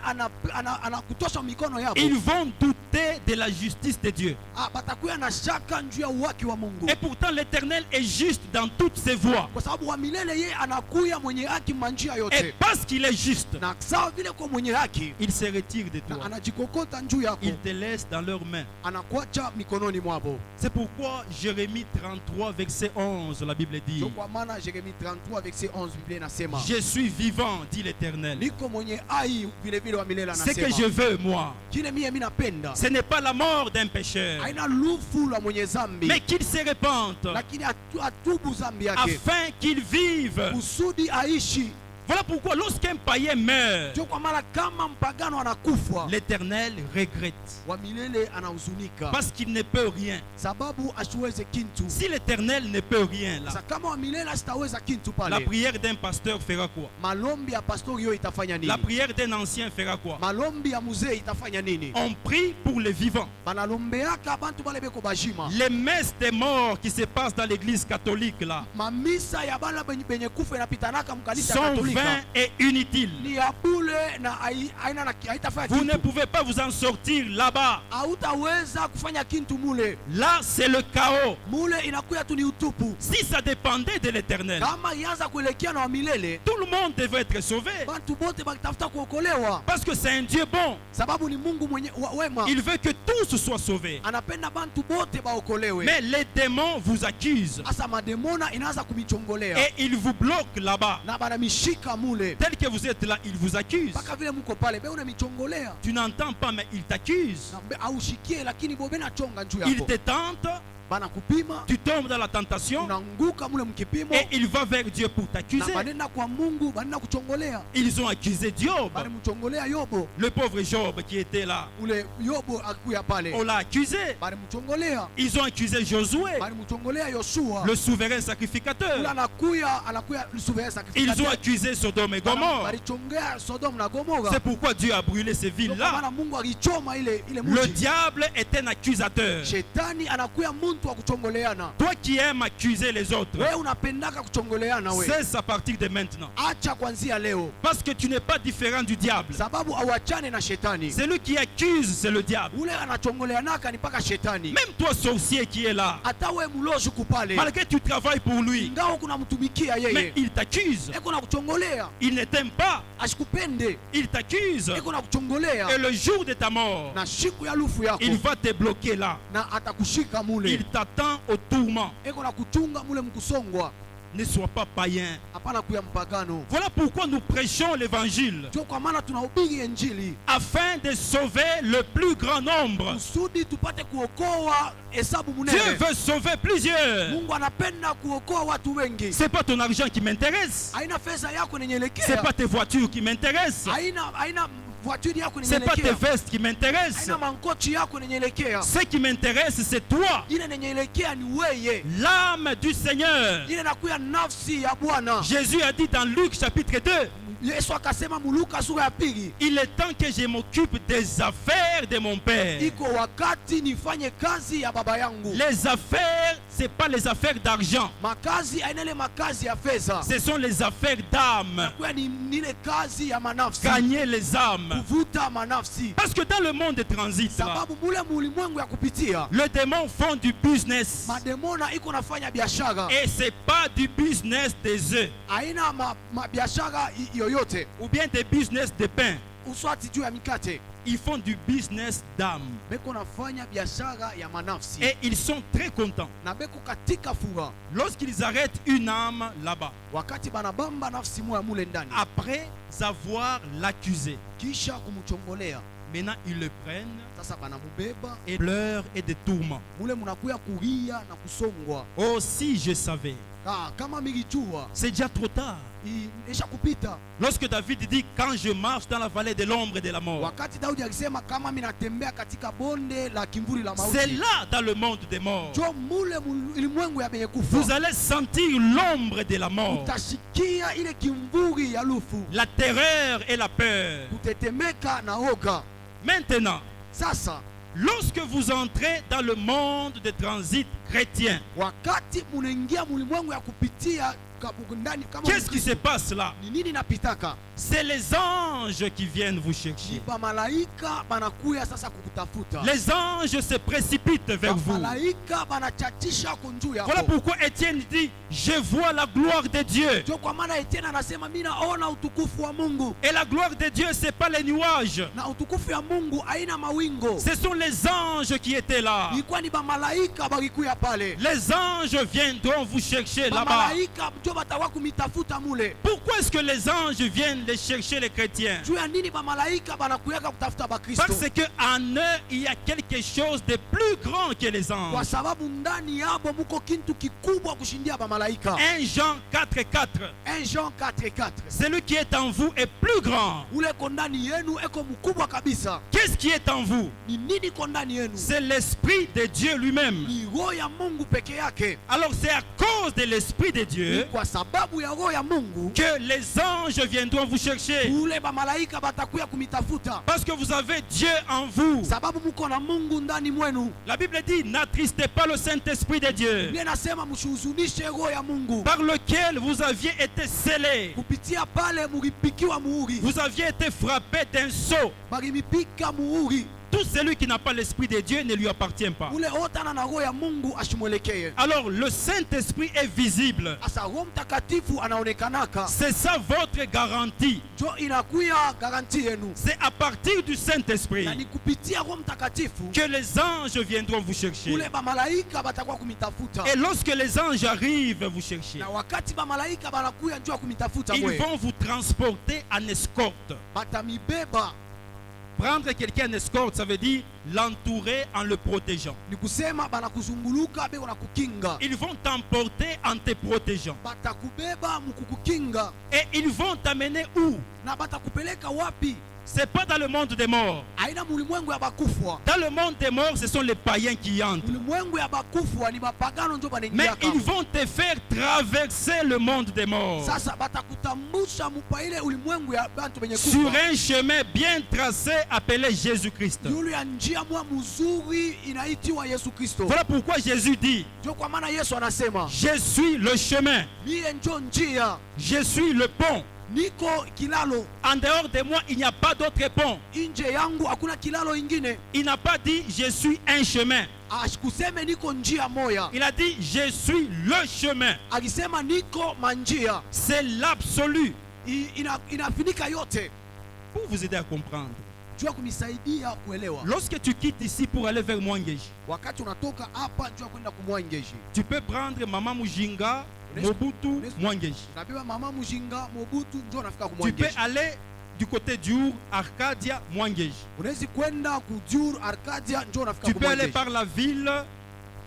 anakutosha mikono yako, ils vont douter de la justice de Dieu. batakuya na shaka njuu ya uhaki wa Mungu. Et pourtant, l'Éternel est juste dans toutes ses voies. Kwa sababu wa milele yeye anakuya mwenye haki manjia Et yote. parce qu'il est juste, Na sawa vile kwa mwenye haki, il se retire de na toi. anajikokota njuu yako, Il te laisse dans leurs mains. anakuacha mikononi mwabo. C'est pourquoi Jérémie 33, verset 11, la Bible dit, Ndio kwa maana Yeremia 33 verset 11 Biblia inasema, je suis vivant, dit l'Éternel. niko mwenye hai vile vile wa milele Ce que je anasema. veux, moi, Kile mimi napenda ce n'est pas la mort d'un pécheur, haina lufu la mwenye zambi, mais qu'il se repente, lakini atubu zambi yake afin qu'il vive. kusudi aishi. Voilà pourquoi lorsqu'un païen meurt, Ndio kwa maana kama mpagano anakufa, l'Éternel regrette, wa milele anahuzunika parce qu'il ne peut rien. sababu asiweze kintu. Si l'Éternel ne peut rien là, Sasa kama wa milele asitaweza kintu la pale, prière d'un pasteur fera quoi? malombi ya pastori yo itafanya La nini? prière d'un ancien fera quoi? Malombi ya muzee itafanya nini? On prie pour les vivants. Banalombeaka bantu bale beko bajima. Les messes des morts qui se passent dans l'église catholique là Mamisa ya bala benye kufa inapitanaka mkanisa sont Katolika vain et inutile. ni ya bure na haitafanya Vous ne kitu. pouvez pas vous en sortir là-bas. Hautaweza kufanya kitu mule. Là, c'est le chaos. Mule inakuya tu ni utupu. Si ça dépendait de l'Éternel, Kama ianza kuelekea na wa milele, tout le monde devrait être sauvé. bantu bote bakitafuta kuokolewa. Parce que c'est un Dieu bon. Sababu ni Mungu mwenye wema. Il veut que tous soient sauvés. Anapenda bantu bote baokolewe. Mais les démons vous accusent. Asa mademona inaanza kumichongolea. Et ils vous bloquent là-bas. Na banamishika mule. Tel que vous êtes là, ils vous accusent. Paka vile mko pale, be unamichongolea. Tu n'entends pas, mais ils t'accusent. Aushikie lakini bobe na chonga juu Ils yako. te tentent. Bana kupima. Tu tombes dans la tentation. Unaanguka mule mkipimo. Et il va vers Dieu pour Na t'accuser. banenda kwa Mungu, banenda kuchongolea. Ils ont accusé Job. Bali mchongolea Yobo. Le pauvre Job qui était là. Ule Yobo akuya pale. On l'a accusé. Bali mchongolea. Ils ont accusé Josué, Bali mchongolea Yoshua. le souverain Ule sacrificateur. anakuya souverain sacrificateur. Ils ont accusé Sodome et Gomorrhe. Bali chongea Sodome na Gomorra. C'est pourquoi Dieu a brûlé ces villes-là. Maana Mungu alichoma ile Le mji. diable est un accusateur. Shetani anakuya muntu wa kuchongoleana. Toi qui aimes accuser les autres, Wewe unapendaka kuchongoleana wewe. cesse à partir de maintenant. Acha kuanzia leo. Parce que tu n'es pas différent du diable. Sababu awachane na shetani. Celui qui accuse, c'est le diable. Ule anachongoleanaka ni paka shetani. Même toi, sorcier qui est là, Hata wewe mlozi kupale. malgré que tu travailles pour lui, Ingawa kuna mtumikia mais yeye. il t'accuse. Eko na kuchongolea. Il ne t'aime pas. Asikupende. Il t'accuse. Eko na kuchongolea. Et le jour de ta mort, Na siku ya lufu yako. il va te bloquer là. Na atakushika mule. Il t'attend au tourment. Eko na kuchunga mule mkusongwa. Ne sois pas païen. Hapana kuya mpagano. Voilà pourquoi nous prêchons l'évangile. Ndio kwa maana tunahubiri injili. Afin de sauver le plus grand nombre. Kusudi tupate kuokoa hesabu Dieu munene. veut sauver plusieurs. Mungu anapenda kuokoa watu wengi. C'est pas ton argent qui m'intéresse. Haina pesa yako C'est nenyeelekea. pas tes voitures qui m'intéressent. Haina voiture yako C'est pas tes nenyeelekea. vestes qui m'intéressent. Haina mankochi yako nenyeelekea. Ce qui m'intéresse, c'est toi. Ile nenyeelekea ni weye. L'âme du Seigneur. Ile nakuya nafsi ya Bwana. Jésus a dit dans Luc chapitre 2, Yesu akasema Muluka sura ya pili. il est temps que je m'occupe des affaires de mon Père. Iko wakati nifanye kazi ya baba yangu. Les affaires, c'est pas les affaires d'argent. Makazi haina ile makazi ya fedha. Ce sont les affaires d'âme. Kwa ni ile kazi ya manafsi. Gagner les âmes. Kuvuta manafsi. Parce que dans le monde de transit, là, Sababu mule mulimwengu ya kupitia. le démon font du business. Mademona iko nafanya biashara. Et c'est pas du business des œufs. Haina biashara yoyote. Ou bien des business de pain. Uswati juu ya mikate. Ils font du business d'âme. Beko nafanya biashara ya manafsi. Et ils sont très contents Na beko katika furaha. lorsqu'ils arrêtent une âme là-bas. Wakati banabamba nafsi moya mule ndani. Après avoir l'accusé. Kisha kumchongolea. Maintenant, ils le prennent Sasa banamubeba. et pleurent et des tourments. Mule munakuya kulia na kusongwa. Oh, si je savais. Kama milijua. C'est déjà trop tard. Isha kupita. Lorsque David dit, quand je marche dans la vallée de l'ombre de la mort. Wakati Daudi alisema kama minatembea katika bonde la kimvuli la mauti. C'est là dans le monde des morts. Jo mule ulimwengu ya benye kufa. Vous allez sentir l'ombre de la mort. Utashikia ile kimvuli ya lufu. La terreur et la peur. Kutetemeka na oga. Maintenant, Sasa lorsque vous entrez dans le monde de transit chrétien, wakati munaingia mulimwengu ya kupitia ndani kama qu'est-ce qui se passe là? ni nini napitaka? C'est les anges qui viennent vous chercher. Ba malaika banakuya sasa kukutafuta. Les anges se précipitent vers vous. Malaika banachachisha kunjuu yako. Voilà pourquoi Étienne dit, je vois la gloire de Dieu. Jo kwa maana Etienne anasema mimi naona utukufu wa Mungu. Et la gloire de Dieu, c'est pas les nuages. Na utukufu ya Mungu haina mawingo. Ce sont les anges qui étaient là. Ilikuwa ni ba malaika balikuya pale. Les anges viendront vous chercher Ba là-bas. malaika jo batawa kumitafuta mule. Pourquoi est-ce que les anges viennent les chercher les chrétiens? Juu ya nini ba malaika banakuyaka kutafuta ba Kristo? Parce qu'en eux, il y a quelque chose de plus grand que les Kwa anges. sababu ndani yabo muko kintu kikubwa kushindia ba malaika. 1 Jean 4,4. 1 Jean 4:4. Celui qui est en vous est plus grand. Ule ko ndani yenu eko mkubwa kabisa. Qu'est-ce qui est en vous? Ni nini ko ndani yenu? C'est l'Esprit de Dieu lui-même. Ni roho ya Mungu peke yake. Alors c'est à cause de l'Esprit de Dieu Kwa kwa sababu ya roho ya Mungu que les anges viendront vous chercher. ule ba malaika batakuya kumitafuta, Parce que vous avez Dieu en vous. sababu muko na Mungu ndani mwenu. La Bible dit, n'attristez pas le Saint-Esprit de Dieu, Biblia inasema mshuhuzunishe roho ya Mungu, par lequel vous aviez été scellés. kupitia pale mulipikiwa muhuri, Vous aviez été frappés d'un sceau. balimipika muhuri. Tout celui qui n'a pas l'Esprit de Dieu ne lui appartient pas. Ule otana na roho ya Mungu ashimwelekee. Alors le Saint-Esprit est visible. Asa Roho Mtakatifu anaonekanaka, C'est ça votre garantie. jo inakuya garanti yenu, C'est à partir du Saint-Esprit na ni kupitia Roho Mtakatifu que les anges viendront vous chercher. ule ba malaika batakuwa kumitafuta. Et lorsque les anges arrivent vous chercher, Na wakati ba malaika banakuya njoo kumitafuta ils mwe, vont vous transporter en escorte. batamibeba. Prendre quelqu'un en escorte, ça veut dire l'entourer en le protégeant. Ni kusema banakuzunguluka beko na kukinga, Ils vont t'emporter en te protégeant. batakubeba mukukukinga, Et ils vont t'amener où? na batakupeleka wapi? C'est pas dans le monde des morts. Aina mulimwengu ya bakufwa. Dans le monde des morts, ce sont les païens qui y entrent. Mulimwengu ya bakufwa ni bapagano njo Mais banaingiaka. ils vont te faire traverser le monde des morts Sasa batakutambusha mupa ile ulimwengu ya bantu benye sur kufa, un chemin bien tracé appelé Jésus-Christ. yule ya njia mwa mzuri inaitiwa Yesu Kristo. Voilà pourquoi Jésus dit, Ndio kwa maana Yesu anasema, je suis le chemin, mie njo njia, je suis le pont. niko kilalo, En dehors de moi, il n'y a pas d'autre pont. nje yangu hakuna kilalo ingine. Il n'a pas dit, je suis un chemin. Asikuseme niko njia moya, Il a dit, je suis le chemin. alisema niko manjia. C'est l'absolu. Inafinika yote, Pour vous aider à comprendre. juu ya kunisaidia kuelewa. Lorsque tu quittes ici pour aller vers Mwangeji, Wakati unatoka hapa juu ya kwenda kumwangeji, tu peux prendre Mama Mujinga, Mobutu, Mwangeji. nabeba mama Mujinga, Mobutu, njo unafika Tu peux kumwangeji. aller du côté d'Ur, Arcadia, Mwangeji. Unawezi kwenda kujur Arcadia, njo unafika Tu peux aller kumwangeji. par la ville,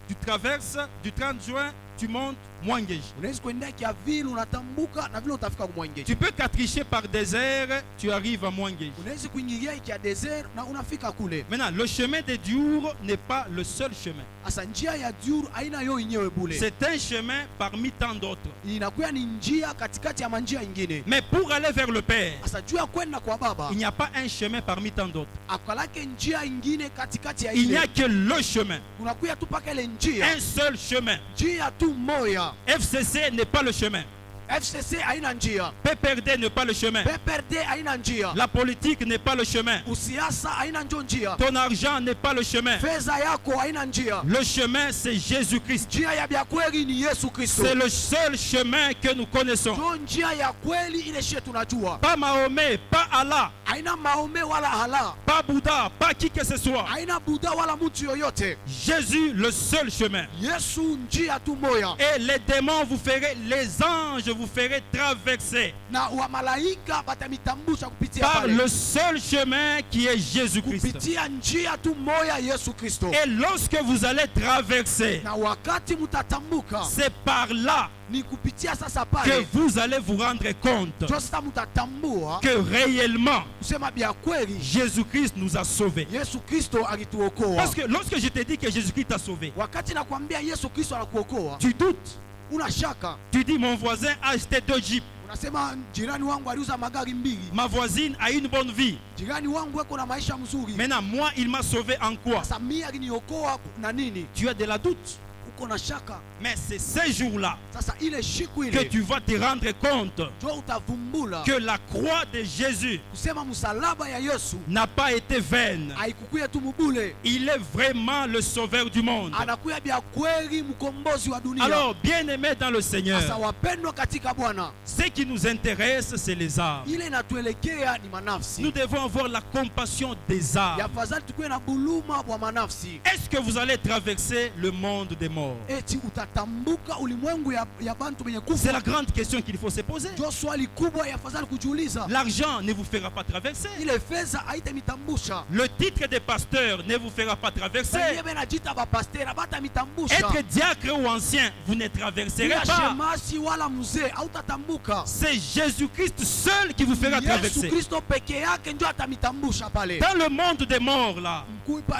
tu traverses, du 30 juin, tu montes Mwangeji. Unawezi kwenda kia vile unatambuka na vile utafika kumwangeji. Tu peux quatricher par désert, tu arrives à Mwangeji. Unawezi kuingilia kia desert na unafika kule. Maintenant, le chemin de Diur n'est pas le seul chemin. Asa njia ya Diur haina yo yenyewe bule, C'est un chemin parmi tant d'autres. inakuwa ni njia katikati ya manjia ingine. Mais pour aller vers le Père, Asa juu ya kwenda kwa Baba il n'y a pas un chemin parmi tant d'autres. akalake njia ingine katikati ya Il n'y a ile, que le chemin. unakuya tu paka ile njia, Un seul chemin. njia tu moya. FCC n'est pas le chemin. FCC haina njia, PPRD n'est pas le chemin. PPRD haina njia, La politique n'est pas le chemin. usiasa haina njo njia, Ton argent n'est pas le chemin. fedha yako haina njia. Le chemin, c'est Jésus-Christ. Njia ya bya kweli ni Yesu Kristo, C'est le seul chemin que nous connaissons. njo njia ya kweli ile shie tunajua. Pas Mahomet, pas Allah, Haina Mahome wala hala, pas Bouddha, pas qui que ce soit. haina Buddha wala mtu yoyote. Jésus, le seul chemin. Yesu njia tu moya, Et les démons vous ferez, les anges vous ferez traverser na wa malaika batamitambusha kupitia par pale, le seul chemin qui est Jésus-Christ. kupitia njia tu moya Yesu Kristo. Et lorsque vous allez traverser, Na wakati mutatambuka c'est par là ni kupitia sasa que pale, vous allez vous rendre compte njo sasa mutatambua que réellement kusema bya kweli Jésus-Christ nous a sauvés. Yesu Kristo alituokoa. Parce que lorsque je te dis que Jésus-Christ t'a sauvé, Wakati nakwambia Yesu Kristo anakuokoa, tu doutes. una shaka, Tu dis mon voisin a acheté 2 jeeps, unasema jirani wangu aliuza magari mbili, ma voisine a une bonne vie. jirani wangu eko na maisha mzuri. Maintenant, moi, il m'a sauvé en quoi? Sasa mimi aliniokoa na nini? Tu as de la doute. Uko na shaka. Mais c'est ces jours-là Sasa ile shiku que ile tu vas te rendre compte njo utavumbula que la croix de Jésus kusema msalaba ya Yesu n'a pas été vaine. haikukuya tu mubule, Il est vraiment le sauveur du monde. anakuya bya kweli, mkombozi wa dunia. Alors, bien-aimés dans le Sasa Seigneur, wapendwa katika Bwana, ce qui nous intéresse, c'est les âmes. ile inatuelekea ni manafsi. Nous devons avoir la compassion des âmes. Yafadhali tukuwe na buluma bwa manafsi. Est-ce que vous allez traverser le monde des morts? Eti utatambuka ulimwengu ya bantu benye C'est kufa? la grande question qu'il faut se poser. Njo swali kubwa yafadhali kujiuliza. L'argent ne vous fera pas traverser. Ile fedha haitamitambusha, Le titre de pasteur ne vous fera pas traverser. benye benajita bapastera batamitambusha, Être diacre ou ancien, vous ne traverserez ila pas. shemasi wala mzee hautatambuka. C'est Jésus-Christ seul qui vous fera Yesu traverser. Kristo peke yake njo atamitambusha pale. Dans le monde des morts, là,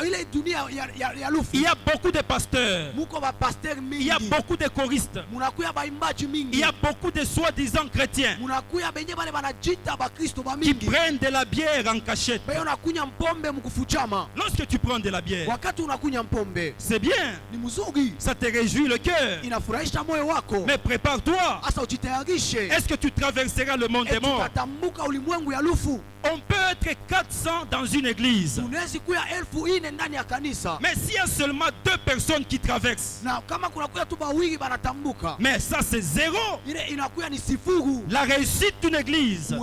Ile dunia ya lufu il y a beaucoup de pasteurs. muko bapasteri Il y a mingi, beaucoup de choristes. munakuya baimbaji Il mingi, y a beaucoup de soi-disant chrétiens munakuya benye bale banajita bakristo qui bamingi, prennent de la bière en cachette. beyo nakunya mpombe mkufuchama. Lorsque tu prends de la bière, Wakati unakunya mpombe c'est bien, ni mzuri, ça te réjouit le cœur. inafurahisha moyo wako, Mais prépare-toi. asa ujitayarishe. Est-ce que tu traverseras le monde des morts? Utatambuka ulimwengu ya lufu. On peut être 400 dans une église. Tunawezi kuya 1000 ndani ya kanisa, Mais s'il y a seulement 2 personnes qui traversent, na kama kunakuya tu bawili banatambuka, mais ça c'est zéro. ile inakuya ni sifuru. La réussite d'une église,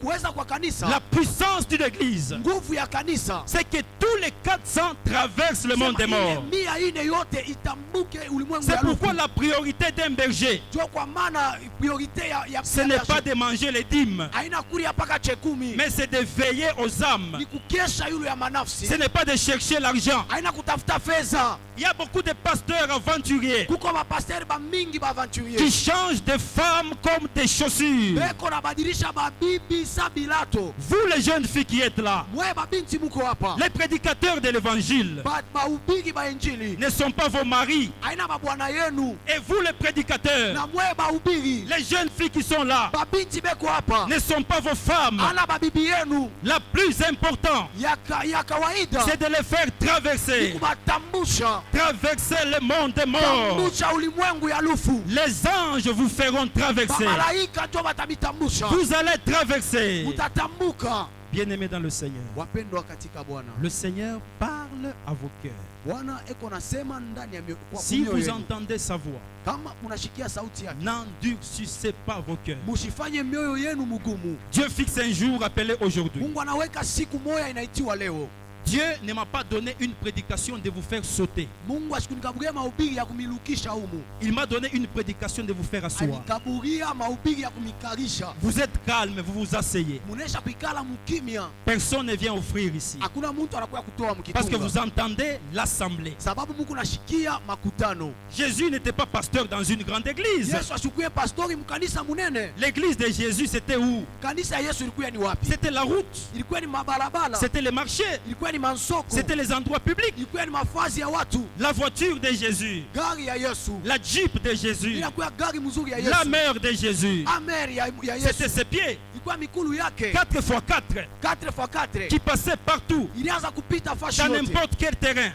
Kuweza kwa kanisa, la puissance d'une église, nguvu ya kanisa, c'est que tous les 400 traversent le monde des morts. mia ine yote itambuke ulimwengu C'est ya pourquoi lufu. la priorité d'un berger, Jua kwa maana priorite ya ce n'est pas de manger les dîmes, haina kulia paka chekumi, mais c'est de veiller aux âmes. ni kukesha yule ya manafsi, Ce n'est pas de chercher l'argent. haina kutafuta fedha. Il y a beaucoup de pasteurs aventuriers Kuko bapasteri bamingi qui baaventurier changent de femmes comme des chaussures. beko nabadilisha babibi sa bilato. Vous les jeunes filles qui êtes là, Mwe babinti muko hapa, les prédicateurs de l'évangile bahubiri ba injili ne sont pas vos maris. haina babwana yenu, Et vous les prédicateurs, na mwe bahubiri les jeunes filles qui sont là, babinti beko hapa ne sont pas vos femmes. ana babibi yenu. La plus importante, Ya kawaida c'est de les faire traverser. kubatambusha, Traverser le monde des morts. tambusha ulimwengu ya lufu. Les anges vous feront traverser. Bamalaika ndio batamitambusha, Vous allez traverser. mutatambuka. Bien-aimés dans le Seigneur, Wapendwa katika Bwana, le Seigneur parle à vos cœurs. Bwana eko nasema ndani ya Si mioyo vous yenu. entendez sa voix, Kama munashikia sauti yake, n'endurcissez pas vos cœurs. musifanye mioyo yenu mugumu. Dieu fixe un jour appelé aujourd'hui. Mungu anaweka siku moya inaitiwa leo. Dieu ne m'a pas donné une prédication de vous faire sauter. Mungu ashikunikaburia mahubiri ya kumilukisha humu, Il m'a donné une prédication de vous faire asseoir. alikaburia mahubiri ya kumikarisha. Vous êtes calme, vous vous asseyez. Munesha kuikala mukimya, Personne ne vient offrir ici. hakuna mtu anakuya kutoa Parce que mkitunga, vous entendez l'assemblée. sababu Mungu nashikia makutano. Jésus n'était pas pasteur dans une grande église. Yesu ashukuye pastori mkanisa munene. L'église de Jésus, c'était où? Kanisa ya Yesu ilikuwa ni wapi? C'était la route. Ilikuwa ni mabarabara, C'était les marchés. ilikuwa ni mansoko, C'était les endroits publics. ilikuwa ni mafazi ya watu. La voiture de Jésus. Gari ya Yesu La Jeep de Jésus. inakuwa gari mzuri ya La Yesu. mer de Jésus. Amer ya C'était Yesu ses pieds. ilikuwa mikulu yake 4x4 4x4 qui passaient partout. ilianza kupita fashi Dans yote. n'importe quel terrain.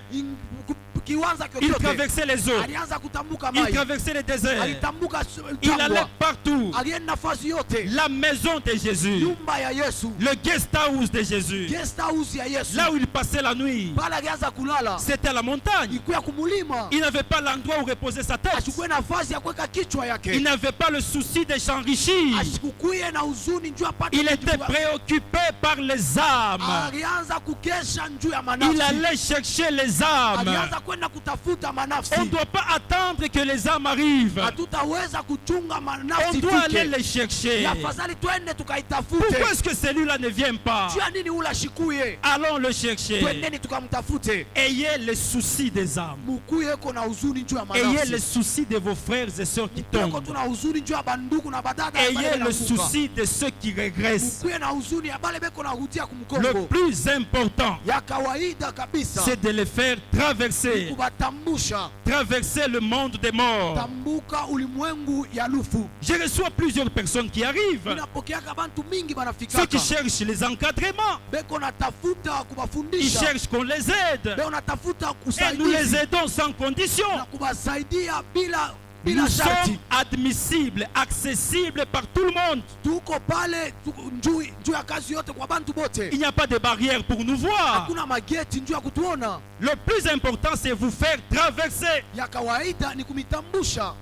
Kiwanza Il chochote traversait les eaux. alianza kutambuka Il mai, traversait les déserts. alitambuka Il allait jangwa, partout. alienda nafasi yote. La maison de Jésus. Nyumba ya Yesu, Le guest house de Jésus. guest house ya Yesu, Là où il passait la nuit. pale alianza kulala, C'était à la montagne. ilikuwa kumulima, Il n'avait pas l'endroit où reposer sa tête. ashikwe nafasi ya kuweka kichwa Il yake, n'avait pas le souci de s'enrichir. ashikukuye na huzuni njuu apate Il était kitu. préoccupé par les âmes. Alianza kukesha njuu ya Il manafsi, allait chercher les âmes. alianza kwenda kutafuta manafsi. On ne doit pas attendre que les âmes arrivent. Hatutaweza kuchunga On manafsi doit aller tuke, les chercher. ya afadhali twende tukaitafute. Pourquoi est-ce que celui-là ne vient pas? Juu ya nini ula shikuye? Allons le chercher. Twendeni tukamtafute. Ayez le souci des âmes. Mukuye ko na huzuni njuu ya Ayez manafsi. le souci de vos frères et sœurs qui Tuko tombent. tuna huzuni njuu ya banduku na badada ya bale Ayez le banakufa. souci de ceux qui régressent. Mukuye na huzuni ya bale beko na rudia Le kumkongo. plus important, Ya kawaida kabisa c'est de les faire traverser. kubatambusha, Traverser le monde des morts. tambuka ulimwengu ya lufu. Je reçois plusieurs personnes qui arrivent. Inapokeaka bantu mingi Ceux banafikaka, qui cherchent les encadrements. beko natafuta Ils kubafundisha, cherchent qu'on les aide. beko natafuta Et nous les kusaidia aidons sans condition. na kubasaidia bila Nous sharti. sommes admissibles, accessibles par tout le monde. Tuko pale njuu ya kazi yote kwa bantu bote, Il n'y a pas de barrière pour nous voir. hakuna mageti njuu ya kutuona. Le plus important, c'est vous faire traverser. Ya kawaida ni kumitambusha.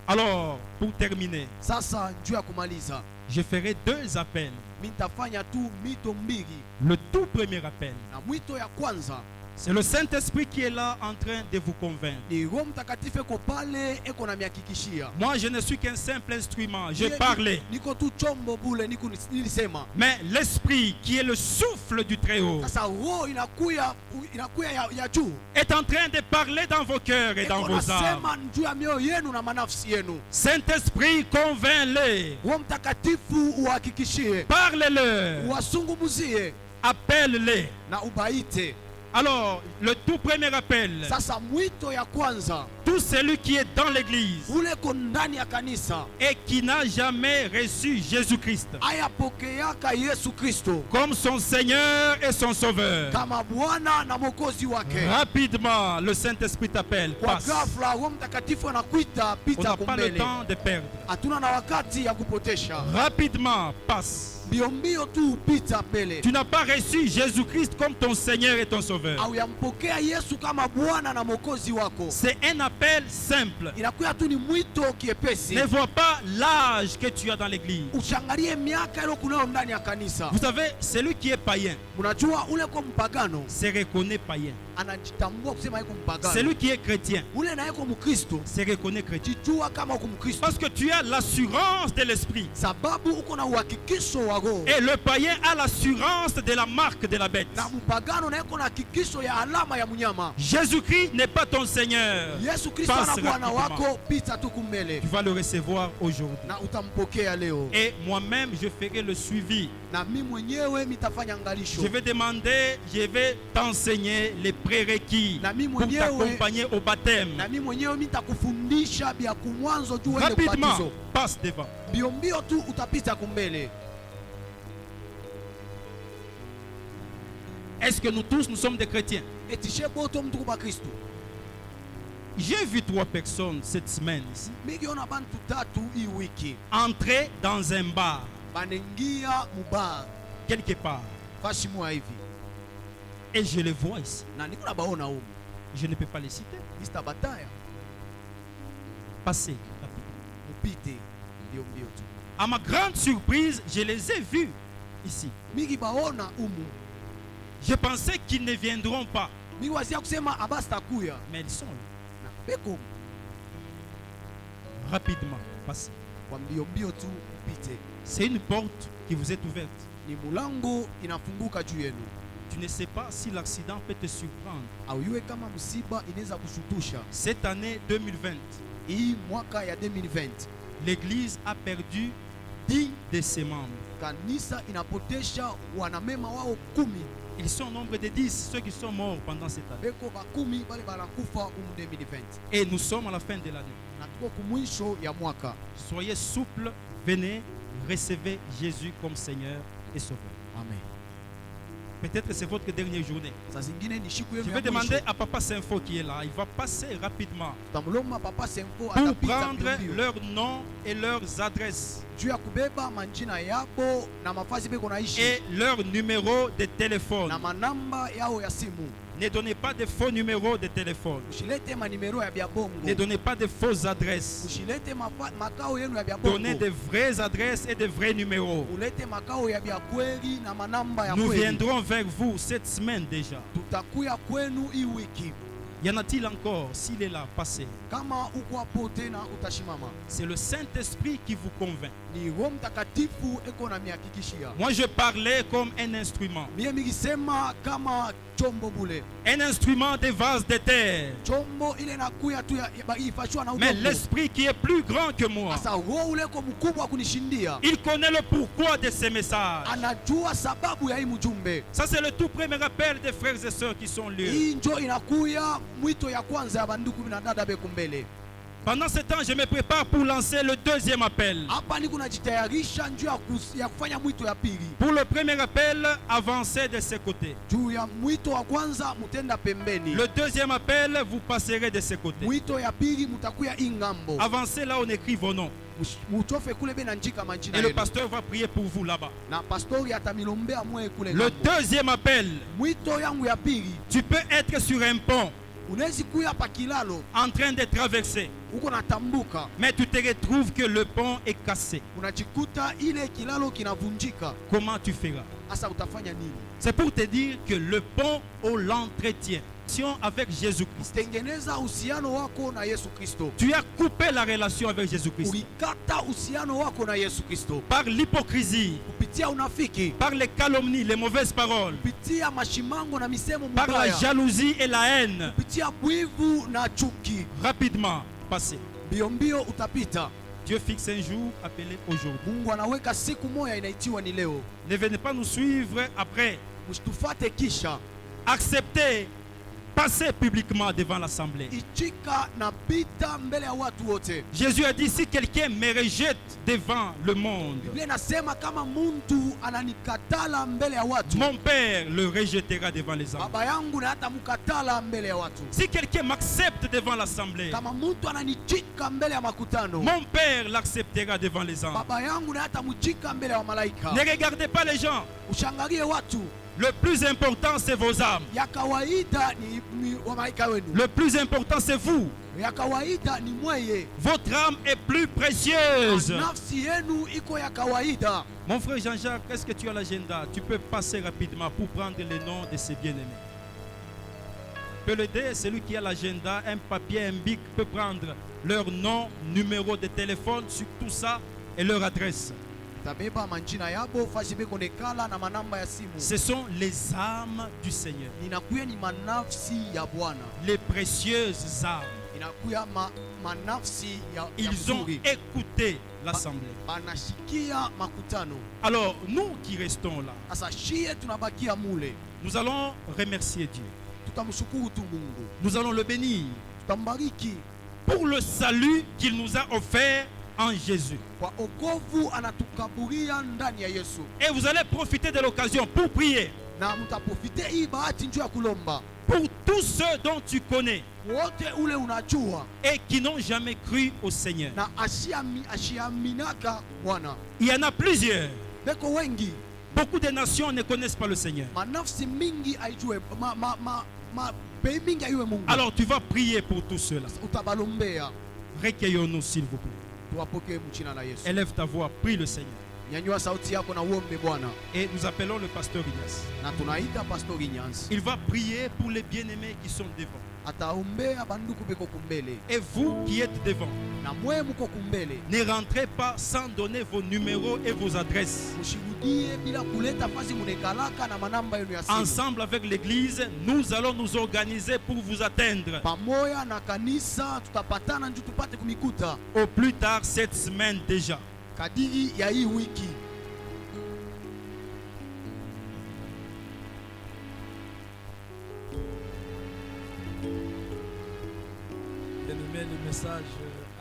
Alors, pour terminer, Sasa njuu ya kumaliza, je ferai 2 appels. mitafanya tu mito mbili, Le tout premier appel, na mwito ya kwanza c'est le Saint-Esprit qui est là en train de vous convaincre. ni Roho Mtakatifu eko pale eko na mihakikishia. Moi, je ne suis qu'un simple instrument. Je parlais. Niko tu chombo bule, nilisema. Mais l'Esprit, qui est le souffle du Très-Haut, Sasa roho inakuya ya juu, est en train de parler dans vos cœurs et dans eko vos âmes. nasema juu ya mioyo yenu na manafsi yenu. Saint-Esprit, convainc-les. Roho Mtakatifu uhakikishie, Parle-leur. uwasungumuzie Appelle-les. na ubaite. Alors, le tout premier appel, Sasa mwito ya kwanza Tout celui qui est dans l'église ule ko ndani ya kanisa et qui n'a jamais reçu Jésus-Christ ayapokeaka Yesu Kristo comme son Seigneur et son Sauveur, kama Bwana na Mwokozi wake, rapidement le Saint-Esprit t'appelle. kwa Passe. ghafla Roho Mtakatifu anakuita, On pita n'a pas le kumbele. temps de perdre. Hatuna na wakati ya kupotesha, Rapidement, passe. mbio mbio tu pita mbele. Tu n'as pas reçu Jésus-Christ comme ton Seigneur et ton Sauveur. Au yampokea Yesu kama Bwana na Mwokozi wako, C'est un appel simple. inakuwa tu ni mwito kiepesi. Ne vois pas l'âge que tu as dans l'église. Uchangalie miaka ile kunayo ndani ya kanisa. Vous savez, celui qui est païen Unajua ule kwa mpagano se reconnaît païen. anajitambua kusema yuko mpagano. Celui qui est chrétien Ule na yuko Mkristo se reconnaît chrétien. jua kama uko Mkristo, Parce que tu as l'assurance de l'esprit. sababu uko na uhakikisho wa Roho, Et le païen a l'assurance de la marque de la bête. na mpagano na yuko na hakikisho ya alama ya mnyama. Jésus-Christ n'est pas ton Seigneur. Yesu Kristo Passe ana Bwana rapidement. wako, pita tu kumbele Tu vas le recevoir aujourd'hui. na utampokea leo. Et moi-même, je ferai le suivi. Na mimi mwenyewe mitafanya angalisho, Je vais demander, je vais t'enseigner les prérequis na mimi pour mwenyewe t'accompagner au baptême. na mimi mwenyewe mitakufundisha bia kumwanzo juu uende Rapidement, kubatizo. passe devant. Mbio mbio tu utapita kumbele. Est-ce que nous tous, nous sommes des chrétiens? Etishe boto mtu kuba Kristo. J'ai vu 3 personnes cette semaine ici Migiona bantu tatu hii wiki entrer dans un bar, banengia mubar quelque part. fashi mwa hivi, Et je les vois ici. na niko na baona huko Je ne peux pas les citer. Mr. Bataya, Passez rapidement. mupite mbio mbio tu. À ma grande surprise, je les ai vus ici. Migi baona umu, Je pensais qu'ils ne viendront pas, migi wazia kusema abasta kuya mais ils sont là. na beko Rapidement, passez. kwa mbio mbio tu pite. C'est une porte qui vous est ouverte. Ni mulango inafunguka juu yenu. Tu ne sais pas si l'accident peut te surprendre. Au yue kama msiba inaweza kushutusha. Cette année 2020, Hii mwaka ya 2020 l'Église a perdu 10 de ses membres. kanisa inapotesha wanamema wao 10. Ils sont au nombre de 10, ceux qui sont morts pendant cette année. Beko ba 10 bale banakufa umu 2020. Et nous sommes à la fin de l'année. Na tuko kumwisho ya mwaka. Soyez souples, venez, recevez Jésus comme Seigneur et Sauveur. Amen. Peut-être que c'est votre dernière journée. Saa zingine ni siku Je yenu vais ya demander mwisho. à Papa Sinfo qui est là. Il va passer rapidement Tamuloma papa Senko pour atapita prendre mbio. leurs noms et leurs adresses Juu ya kubeba manjina yabo na mafazi beko naishi et leurs numéros de téléphone. na manamba yao ya simu. Ne donnez pas de faux numéros de téléphone. Ushilete manimero ya bya bongo. Ne donnez pas de fausses adresses. Ushilete makao yenu ya bya bongo. Donnez de vraies adresses et de vrais numéros. Ulete makao ya bya kweli na manamba ya Nous kweli. viendrons vers vous cette semaine déjà. Tutakuya kwenu hii wiki. Y en a-t-il encore? S'il est là, passez. Kama uko hapo tena utashimama. C'est le Saint-Esprit qui vous convainc. Ni Roho Mtakatifu eko na mihakikishia. Moi, je parlais comme un instrument. Mie mikisema kama chombo bule. Un instrument de vase de terre. Chombo ile nakuya tu ifashwa na Mais udongo. l'Esprit qui est plus grand que moi, Sasa roho ule ko mkubwa kunishindia. il connaît le pourquoi de ces messages. Anajua sababu ya hii mjumbe. Ça, c'est le tout premier appel des frères et sœurs qui sont là. Hii njo inakuya mwito ya kwanza ya banduku na dada beku mbele. Pendant ce temps, je me prépare pour lancer le deuxième appel. Hapa niko najitayarisha njoo ya kufanya mwito ya pili. Pour le premier appel, avancez de ce côté. Juu ya mwito wa kwanza mutenda pembeni. Le deuxième appel, vous passerez de ce côté. Mwito ya pili mutakuya ingambo. Avancez là, on écrit vos noms. Muchofe kule bena njika majina Et le yenu. pasteur va prier pour vous là-bas. Na pastori atamilombea mwe kule Le ngambo. deuxième appel, Mwito yangu ya pili tu peux être sur un pont unawezi kuya pa kilalo en train de traverser, uko natambuka mais tu te retrouves que le pont est cassé. unajikuta ile kilalo kinavunjika. Comment tu feras? Asa utafanya nini? C'est pour te dire que le pont, on l'entretient avec Jésus-Christ. Tengeneza uhusiano wako na Yesu Kristo. Tu as coupé la relation avec Jésus-Christ Ulikata uhusiano wako na Yesu Kristo par l'hypocrisie, kupitia unafiki, par les calomnies, les mauvaises paroles, kupitia mashimango na misemo par la mubaya, jalousie et la haine. kupitia bwivu na chuki. Rapidement, passez. Mbio mbio utapita. Dieu fixe un jour appelé aujourd'hui. Mungu anaweka siku moja inaitiwa ni leo. Ne venez pas nous suivre après. Msitufate kisha. Acceptez passez publiquement devant l'assemblée. ichika na pita mbele ya watu wote. Jésus a dit, si quelqu'un me rejette devant le monde, Biblia inasema kama muntu ananikatala mbele ya watu, mon Père le rejettera devant les hommes. baba yangu na hata mukatala mbele ya watu. Si quelqu'un m'accepte devant l'assemblée, Kama muntu ananichika mbele ya makutano, mon Père l'acceptera devant les hommes. baba yangu na hata muchika mbele ya malaika. Ne regardez pas les gens. Ushangalie watu. Le plus important, c'est vos âmes. Ya kawaida ni wa malaika wenu. Le plus important, c'est vous. Ya kawaida ni mweye. Votre âme est plus précieuse. Nafsi yenu iko ya kawaida. Mon frère Jean-Jacques, est-ce que tu as l'agenda? Tu peux passer rapidement pour prendre les noms de ses bien-aimés. Peut l'aider, celui qui a l'agenda, un papier, un bic, peut prendre leur nom, numéro de téléphone, sur tout ça et leur adresse. Tabeba manjina yabo fashi beko nekala na manamba ya simu. Ce sont les âmes du Seigneur, Inakuya ni manafsi ya Bwana. les précieuses âmes. Inakuya manafsi ya Ils ont mzuri. écouté l'assemblée. Banashikia makutano. Alors, nous qui restons là, Asa shie tunabakia mule. nous allons remercier Dieu. Tutamshukuru tu Mungu. Nous allons le bénir Tutambariki pour le salut qu'il nous a offert en Jésus. kwa okovu anatukaburia ndani ya Yesu. Et vous allez profiter de l'occasion pour prier Na mutaprofite hii bahati njoo ya kulomba. pour tous ceux dont tu connais Wote ule unajua et qui n'ont jamais cru au Seigneur. na ashiaminaka Bwana. Il y en a plusieurs. Beko wengi Beaucoup de nations ne connaissent pas le Seigneur. manafsi mingi aijue bei mingi aiwe Mungu. Alors tu vas prier pour tous ceux-là. Utabalombea. Recueillons-nous s'il vous plaît. Tuwapokee mchina la Yesu. Élève ta voix, prie le Seigneur. Nyanyua sauti yako na uombe Bwana. Et nous appelons le pasteur Ignace. Na tunaita Pastor Ignace. Il va prier pour les bien-aimés qui sont devant. Ataombea banduku beko kumbele. Et vous qui êtes devant, Na mwe muko kumbele. ne rentrez pas sans donner vos numéros et vos adresses. Mushirudie bila kuleta fasi munekalaka na manamba yenu ya simu. Ensemble avec l'église, nous allons nous organiser pour vous atteindre Pamoja na kanisa tutapatana nju tupate kumikuta. au plus tard cette semaine déjà. Kadiri ya hii wiki. Bien-aimé, le message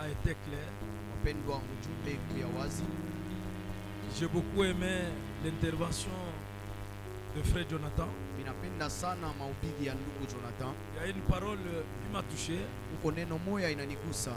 a été clair. Wapendwa, ujumbe kuya wazi. J'ai beaucoup aimé l'intervention de frère Jonathan. Ninapenda sana mahubiri ya ndugu Jonathan. Il y a une parole qui m'a touché. Uko neno moya inanigusa.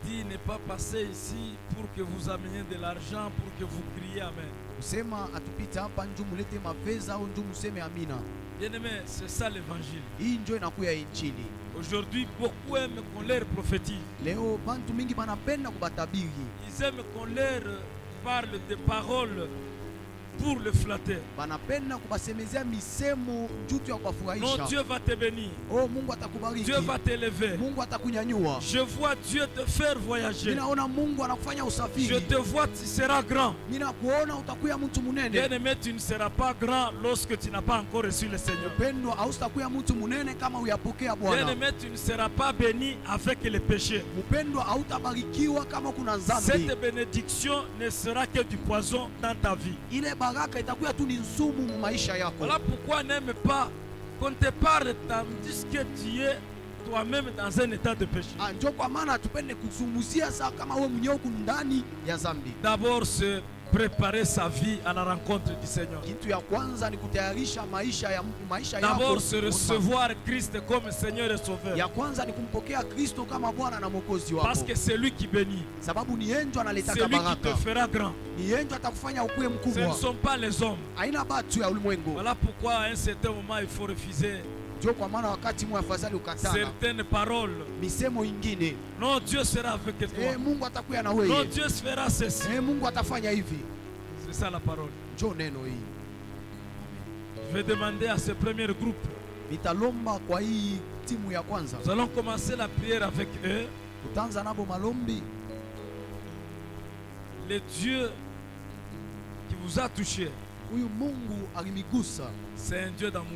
Il dit ne pas passer ici pour que vous ameniez de l'argent, pour que vous criez Amen. Kusema atupite hapa nju mulete mapesa au nju museme amina. Bien-aimé, c'est ça l'évangile. Hii njo inakuya injili. Aujourd'hui, beaucoup aiment qu'on leur prophétise. Leo bantu mingi banapenda kubatabiri. Ils aiment qu'on leur parle des paroles pour le flatter. Banapenda kubasemezea misemo njutu ya Non, kuwafurahisha. Dieu va te bénir. Oh, Mungu atakubariki. Dieu va t'élever. Mungu atakunyanyua. Je vois Dieu te faire voyager. Ninaona Mungu anakufanya Je usafiri. te vois, tu seras grand. Ninakuona utakuya mtu munene. Bien-aimé, tu ne seras pas grand lorsque tu n'as pas encore reçu le Seigneur. Pendwa, hautakuya mtu munene kama uyapokea Bwana. Bien-aimé, tu ne seras pas béni avec les péchés. Mpendwa, hautabarikiwa kama kuna dhambi. Cette bénédiction ne sera que du poison dans ta vie. Ile baraka itakuya tu ni nsumu mu maisha yako. Voilà pourquoi n'aime pas qu'on te parle tandis que tu es toi-même dans un état de péché. Njo kwa maana tupende kuzungumzia saa kama wewe mwenyewe uko ndani ya dhambi. D'abord, se préparer sa vie à la rencontre du Seigneur. Kitu ya kwanza ni kutayarisha maisha yako. D'abord, se recevoir Christ comme Seigneur et Sauveur. Ya kwanza ni kumpokea Kristo kama Bwana na Mwokozi wako. Parce que c'est lui qui bénit. Sababu ni yeye ndio analeta C'est lui qui baraka. te fera grand. Ni yeye ndio atakufanya ukuwe Ce ne mkubwa. sont pas les hommes. Haina batu ya ulimwengu. Voilà pourquoi à un certain moment il faut refuser Ndio kwa maana wakati mwa afadhali ukatana. certaines paroles. Misemo ingine. Non, Dieu sera avec toi. Mungu atakuya na Non, wewe. Dieu fera ceci. Mungu atafanya hivi. C'est ça la parole. Njo neno hii. Je vais demander à ce premier groupe. Nitalomba kwa hii timu ya kwanza. Nous allons commencer la prière avec eux. Utaanza nabo malombi. Le Dieu qui vous a touché, Huyu Mungu alimigusa. c'est un Dieu d'amour.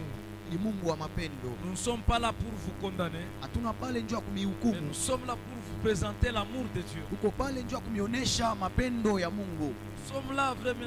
Ni Mungu wa mapendo. Nous ne sommes pas là pour vous condamner, Hatuna pale njoo ya mais kumihukumu. nous sommes là pour vous présenter l'amour de Dieu. Uko pale njoo ya kumionesha mapendo ya Mungu. Nous sommes là vraiment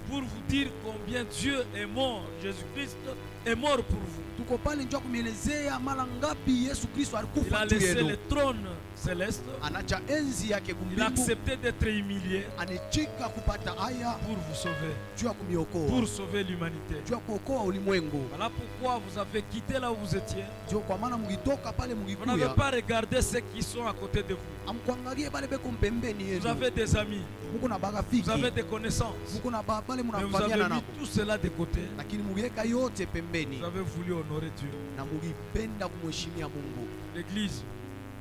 pour vous dire combien Dieu est mort, Jésus-Christ est mort pour vous. tuko pale njoo kumielezea mara ngapi Yesu Kristo Il alikufa a juu laissé yenu. le trône céleste, Anacha enzi yake il a kumbingu, accepté d'être humilié anechika kupata haya pour vous sauver, juu ya kumiokoa, pour sauver l'humanité. juu ya kuokoa ulimwengu. Voilà pourquoi vous avez quitté là où vous étiez. Ndio kwa maana mlitoka pale Vous n'avez mlikuya, pas regardé ceux qui sont à côté de vous. amkuangalie bale beko mpembeni Vous yenu. avez des amis, Muko na vous barafiki, avez des connaissances, muko na bale mais vous avez mnafanyana mis nabo, tout cela de côté. lakini muliweka yote pembeni Vous avez voulu honorer Dieu. na mulipenda kumheshimia Mungu. L'église,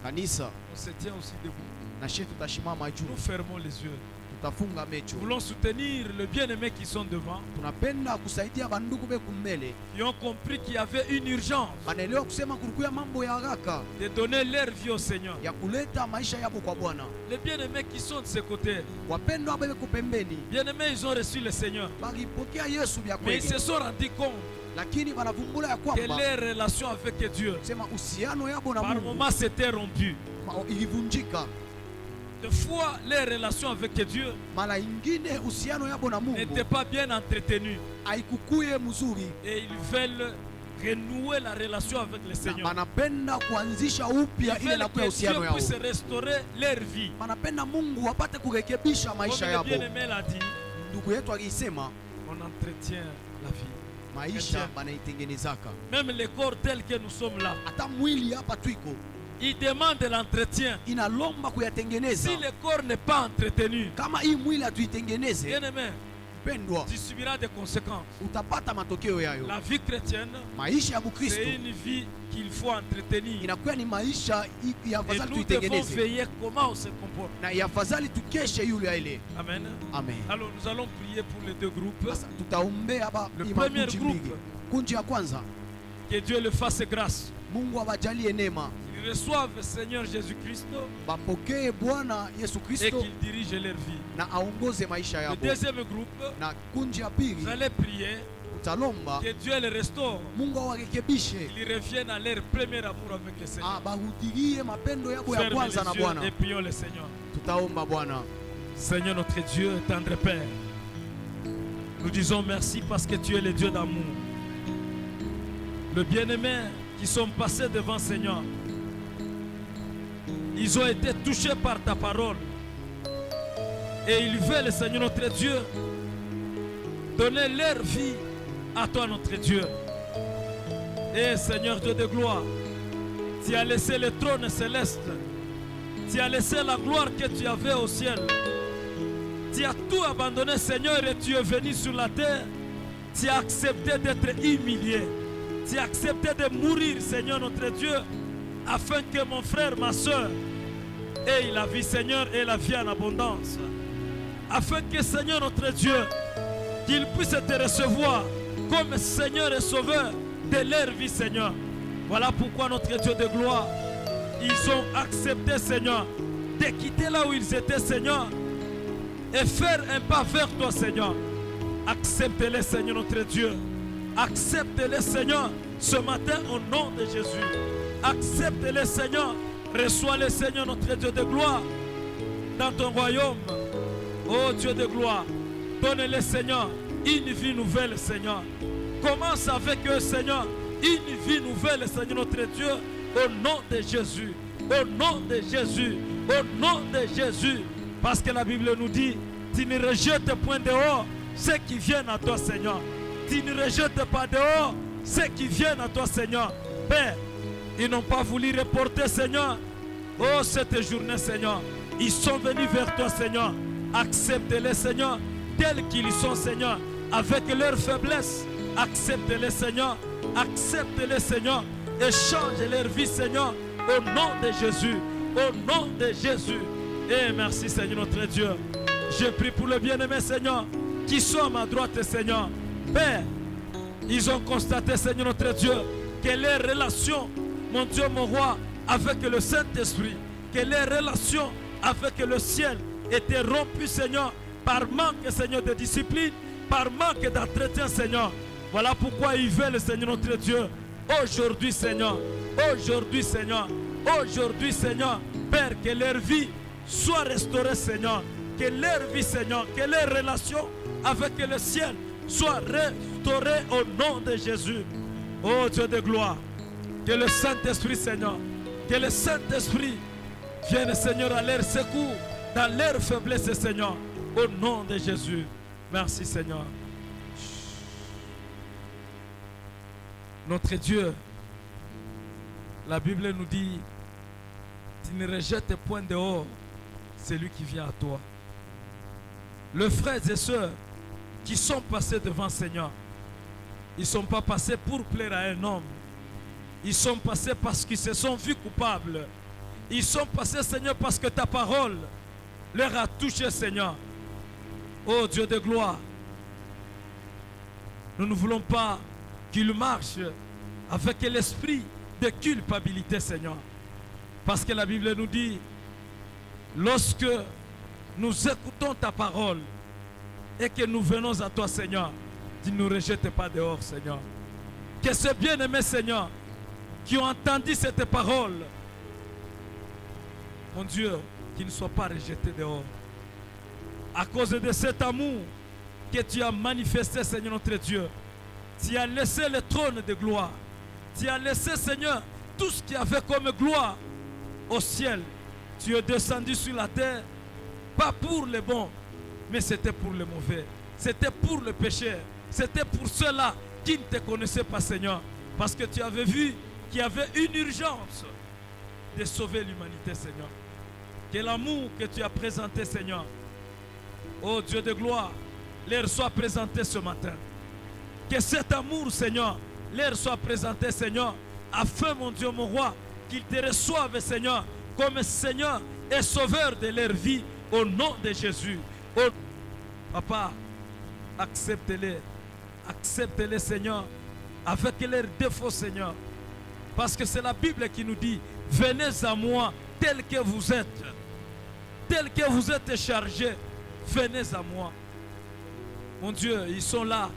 Kanisa on se tient aussi debout. na shetu tutashimama juu, Nous fermons les yeux. tutafunga mecho. Nous voulons soutenir les bien-aimés qui sont devant, Tunapenda kusaidia bandugu beku mbele, qui ont compris qu'il y avait une urgence banaelewa kusema kulikuya mambo ya haraka de donner leur vie au Seigneur. ya kuleta maisha yabo kwa Bwana. Les bien-aimés qui sont de ce côté, Wapendwa beko pembeni, bien-aimés, ils ont reçu le Seigneur. balipokea Yesu vya Mais ils kweli, se sont rendus compte lakini banavumbula ya que kwamba leur relation avec Dieu, sema uhusiano yabo na par Mungu moments, s'était rompue. ilivunjika. Des fois, leur relation avec Dieu Mara ingine uhusiano yabo na Mungu n'était pas bien entretenue. haikukuye mzuri, Et ils veulent renouer la relation avec le na Seigneur. banapenda kuanzisha upya Ils ile veulent nakuya que uhusiano Dieu yao, puisse restaurer leur vie. banapenda Mungu wapate kurekebisha Comme maisha le yabo. bien-aimé l'a dit, Ndugu yetu alisema on entretient la vie. maisha banaitengenezaka, Même le corps tel que nous sommes là, hata mwili hapa twiko il demande l'entretien. inalomba kuyatengeneza. Si le corps n'est pas entretenu, Kama hii mwili hatuitengeneze, bien-aimé, pendwa, tu subiras des conséquences. utapata matokeo yayo. La vie chrétienne, Maisha ya c'est Bukristo une vie qu'il faut entretenir. inakuwa ni maisha ya Et afadhali nous devons tuitengeneze, veiller comment on se comporte. na ya afadhali tukeshe yule ya ile. Amen. Amen. Alors nous allons prier pour les deux groupes. Sasa tutaombea ba Le ima premier kunji groupe. mbili. Kunji ya kwanza, Que Dieu le fasse grâce. Mungu awajalie neema, Qu'ils reçoivent le Seigneur Jésus-Christ bapokee Bwana Yesu et Kristo qu'ils dirigent leur vie. na aongoze maisha Le yabo. deuxième groupe, Na kunji ya vous pili, allez prier utalomba que Dieu les restaure. Mungu awarekebishe, Qu'ils reviennent à leur premier amour avec le Seigneur. barudilie mapendo yabo ya Fermez kwanza na les yeux Bwana. et prions le Seigneur. Tutaomba Bwana. Seigneur notre Dieu, tendre Père, nous disons merci parce que tu es le Dieu d'amour. Le bien-aimé qui sont passés devant Seigneur, ils ont été touchés par ta parole. Et ils veulent, Seigneur notre Dieu, donner leur vie à toi notre Dieu. Et Seigneur Dieu de gloire, tu as laissé le trône céleste, tu as laissé la gloire que tu avais au ciel. Tu as tout abandonné, Seigneur, et tu es venu sur la terre. Tu as accepté d'être humilié. Tu as accepté de mourir, Seigneur notre Dieu, afin que mon frère, ma soeur, ait la vie, Seigneur, et la vie en abondance. Afin que, Seigneur notre Dieu, qu'il puisse te recevoir comme Seigneur et Sauveur de leur vie, Seigneur. Voilà pourquoi notre Dieu de gloire, ils ont accepté, Seigneur, de quitter là où ils étaient, Seigneur, et faire un pas vers toi, Seigneur. Accepte-les, Seigneur notre Dieu. Accepte-les, Seigneur, ce matin au nom de Jésus. Accepte-les, Seigneur. Reçois-les, Seigneur notre Dieu de gloire, dans ton royaume. Oh Dieu de gloire, donne-les, Seigneur, une vie nouvelle, Seigneur. Commence avec eux, Seigneur, une vie nouvelle, Seigneur notre Dieu, au nom de Jésus. Au nom de Jésus. Au nom de Jésus. Parce que la Bible nous dit, tu ne rejettes point dehors ceux qui viennent à toi, Seigneur. Tu ne rejettes pas dehors ceux qui viennent à toi, Seigneur. Père, ils n'ont pas voulu reporter, Seigneur. Oh, cette journée, Seigneur. Ils sont venus vers toi, Seigneur. Accepte-les, Seigneur, tels qu'ils sont, Seigneur, avec leur faiblesse. Accepte-les, Seigneur. Accepte-les, Seigneur. Et change leur vie, Seigneur, au nom de Jésus. Au nom de Jésus. Et merci, Seigneur notre Dieu. Je prie pour le bien-aimé, Seigneur, qui sont à ma droite, Seigneur. Père, ils ont constaté, Seigneur notre Dieu, que les relations, mon Dieu, mon roi, avec le Saint-Esprit, que les relations avec le ciel étaient rompues, Seigneur, par manque, Seigneur, de discipline, par manque d'entretien, Seigneur. Voilà pourquoi ils veulent, Seigneur notre Dieu, aujourd'hui, Seigneur, aujourd'hui, Seigneur, aujourd'hui, Seigneur, Père, que leur vie soit restaurée, Seigneur, que leur vie, Seigneur, que leur relation avec le ciel soit restaurée au nom de Jésus. Oh Dieu de gloire, que le Saint-Esprit, Seigneur, que le Saint-Esprit vienne, Seigneur, à leur secours, dans leur faiblesse, Seigneur, au nom de Jésus. Merci, Seigneur. Notre Dieu, la Bible nous dit, tu ne rejettes point dehors celui qui vient à toi. Les frères et sœurs qui sont passés devant le Seigneur, ils ne sont pas passés pour plaire à un homme. Ils sont passés parce qu'ils se sont vus coupables. Ils sont passés, Seigneur, parce que ta parole leur a touché, Seigneur. Oh Dieu de gloire, nous ne voulons pas qu'ils marchent avec l'esprit de culpabilité, Seigneur. Parce que la Bible nous dit, lorsque nous écoutons ta parole et que nous venons à toi, Seigneur, tu ne nous rejettes pas dehors, Seigneur. Que ces bien-aimés, Seigneur, qui ont entendu cette parole, mon Dieu, qu'ils ne soient pas rejetés dehors. À cause de cet amour que tu as manifesté, Seigneur notre Dieu, tu as laissé le trône de gloire. Tu as laissé, Seigneur, tout ce qui avait comme gloire au ciel. Tu es descendu sur la terre, pas pour les bons, mais c'était pour les mauvais. C'était pour le pécheur. C'était pour ceux-là qui ne te connaissaient pas, Seigneur. Parce que tu avais vu qu'il y avait une urgence de sauver l'humanité, Seigneur. Que l'amour que tu as présenté, Seigneur, oh Dieu de gloire, leur soit présenté ce matin. Que cet amour, Seigneur, leur soit présenté, Seigneur, afin, mon Dieu, mon roi, qu'ils te reçoivent, Seigneur, comme Seigneur et Sauveur de leur vie, au nom de Jésus. Oh, Papa, accepte-les. Accepte-les, Seigneur, avec leurs défauts, Seigneur. Parce que c'est la Bible qui nous dit, venez à moi tel que vous êtes. Tel que vous êtes chargés, venez à moi. Mon Dieu, ils sont là.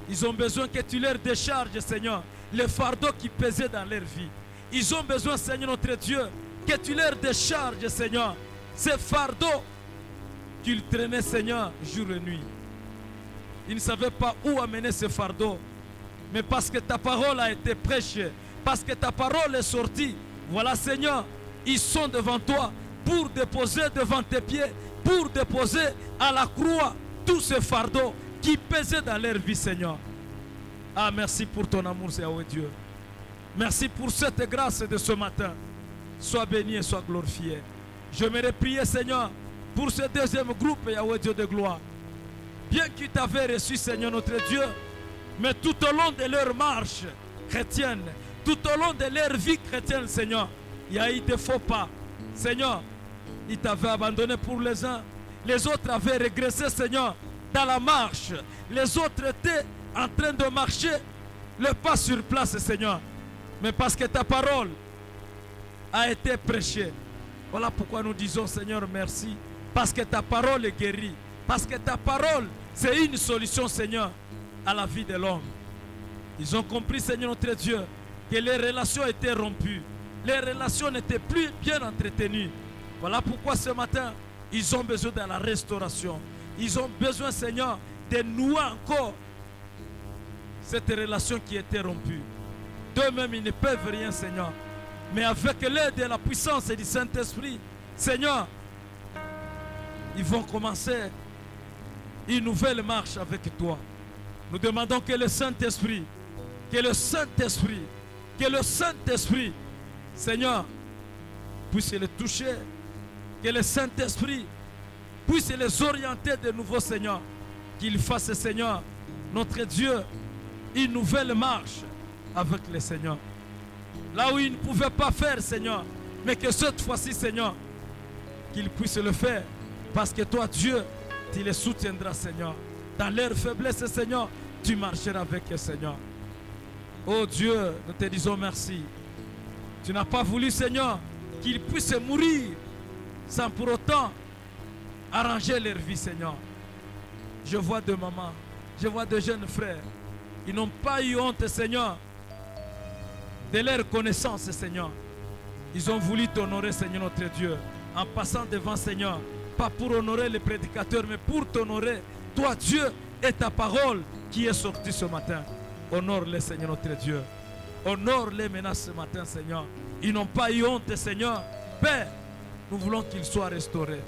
Ils ont besoin que tu leur décharges, Seigneur, les fardeaux qui pesaient dans leur vie. Ils ont besoin, Seigneur notre Dieu, que tu leur décharges, Seigneur, ces fardeaux qu'ils traînaient, Seigneur, jour et nuit. Ils ne savaient pas où amener ces fardeaux. Mais parce que ta parole a été prêchée, parce que ta parole est sortie, voilà, Seigneur, ils sont devant toi pour déposer devant tes pieds, pour déposer à la croix tous ces fardeaux qui pesaient dans leur vie, Seigneur. Ah, merci pour ton amour, Seigneur Dieu. Merci pour cette grâce de ce matin. Sois béni et sois glorifié. Je me prier, Seigneur, pour ce deuxième groupe, Yahweh Dieu de gloire. Bien qu'ils t'avaient reçu, Seigneur notre Dieu, mais tout au long de leur marche chrétienne, tout au long de leur vie chrétienne, Seigneur, il y a eu des faux pas. Seigneur, ils t'avaient abandonné pour les uns. Les autres avaient régressé, Seigneur, dans la marche. Les autres étaient en train de marcher le pas sur place, Seigneur. Mais parce que ta parole a été prêchée. Voilà pourquoi nous disons, Seigneur, merci. Parce que ta parole est guérie. Parce que ta parole, c'est une solution, Seigneur, à la vie de l'homme. Ils ont compris, Seigneur notre Dieu, que les relations étaient rompues. Les relations n'étaient plus bien entretenues. Voilà pourquoi ce matin, ils ont besoin de la restauration. Ils ont besoin, Seigneur, de nouer encore cette relation qui était rompue. D'eux-mêmes, ils ne peuvent rien, Seigneur. Mais avec l'aide et la puissance du Saint-Esprit, Seigneur, ils vont commencer une nouvelle marche avec toi. Nous demandons que le Saint-Esprit, Seigneur, puisse les toucher, que le Saint-Esprit puisse les orienter de nouveau, Seigneur, qu'il fasse, Seigneur, notre Dieu, une nouvelle marche avec le Seigneur. Là où ils ne pouvaient pas faire, Seigneur, mais que cette fois-ci, Seigneur, qu'ils puissent le faire, parce que toi, Dieu, tu les soutiendras, Seigneur. Dans leur faiblesse, Seigneur, tu marcheras avec eux, Seigneur. Oh Dieu, nous te disons merci. Tu n'as pas voulu, Seigneur, qu'ils puissent mourir sans pour autant arranger leur vie, Seigneur. Je vois deux mamans, je vois deux jeunes frères. Ils n'ont pas eu honte, Seigneur, de leur connaissance, Seigneur. Ils ont voulu t'honorer, Seigneur notre Dieu, en passant devant, Seigneur, pas pour honorer les prédicateurs, mais pour t'honorer, toi Dieu, et ta parole qui est sortie ce matin. Honore-les, Seigneur notre Dieu. Honore-les maintenant ce matin, Seigneur. Ils n'ont pas eu honte, Seigneur. Père, nous voulons qu'ils soient restaurés.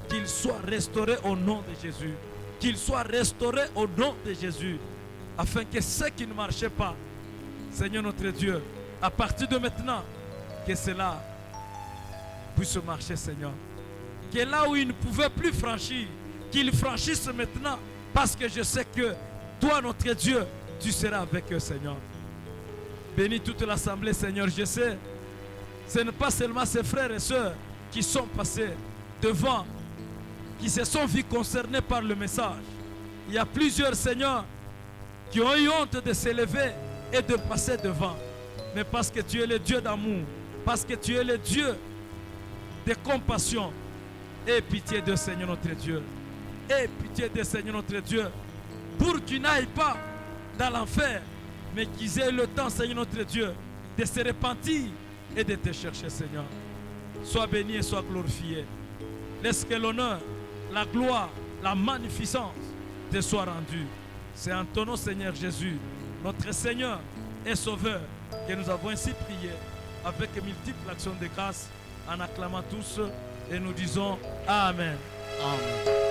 Qu'ils soient restaurés au nom de Jésus. Qu'ils soient restaurés au nom de Jésus. Afin que ceux qui ne marchaient pas, Seigneur notre Dieu, à partir de maintenant, que cela puisse marcher, Seigneur. Que là où ils ne pouvaient plus franchir, qu'ils franchissent maintenant. Parce que je sais que toi, notre Dieu, tu seras avec eux, Seigneur. Bénis toute l'assemblée, Seigneur. Je sais, ce n'est pas seulement ces frères et sœurs qui sont passés devant, qui se sont vus concernés par le message. Il y a plusieurs, Seigneur, qui ont eu honte de s'élever et de passer devant. Mais parce que tu es le Dieu d'amour, parce que tu es le Dieu de compassion, aie pitié de Seigneur notre Dieu. Aie pitié de Seigneur notre Dieu, pour qu'ils n'aillent pas dans l'enfer, mais qu'ils aient le temps, Seigneur notre Dieu, de se repentir et de te chercher, Seigneur. Sois béni et sois glorifié. Laisse que l'honneur, la gloire, la magnificence te soient rendus. C'est en ton nom, Seigneur Jésus, notre Seigneur et Sauveur, que nous avons ainsi prié avec multiples actions de grâce, en acclamant tous et nous disons Amen. Amen.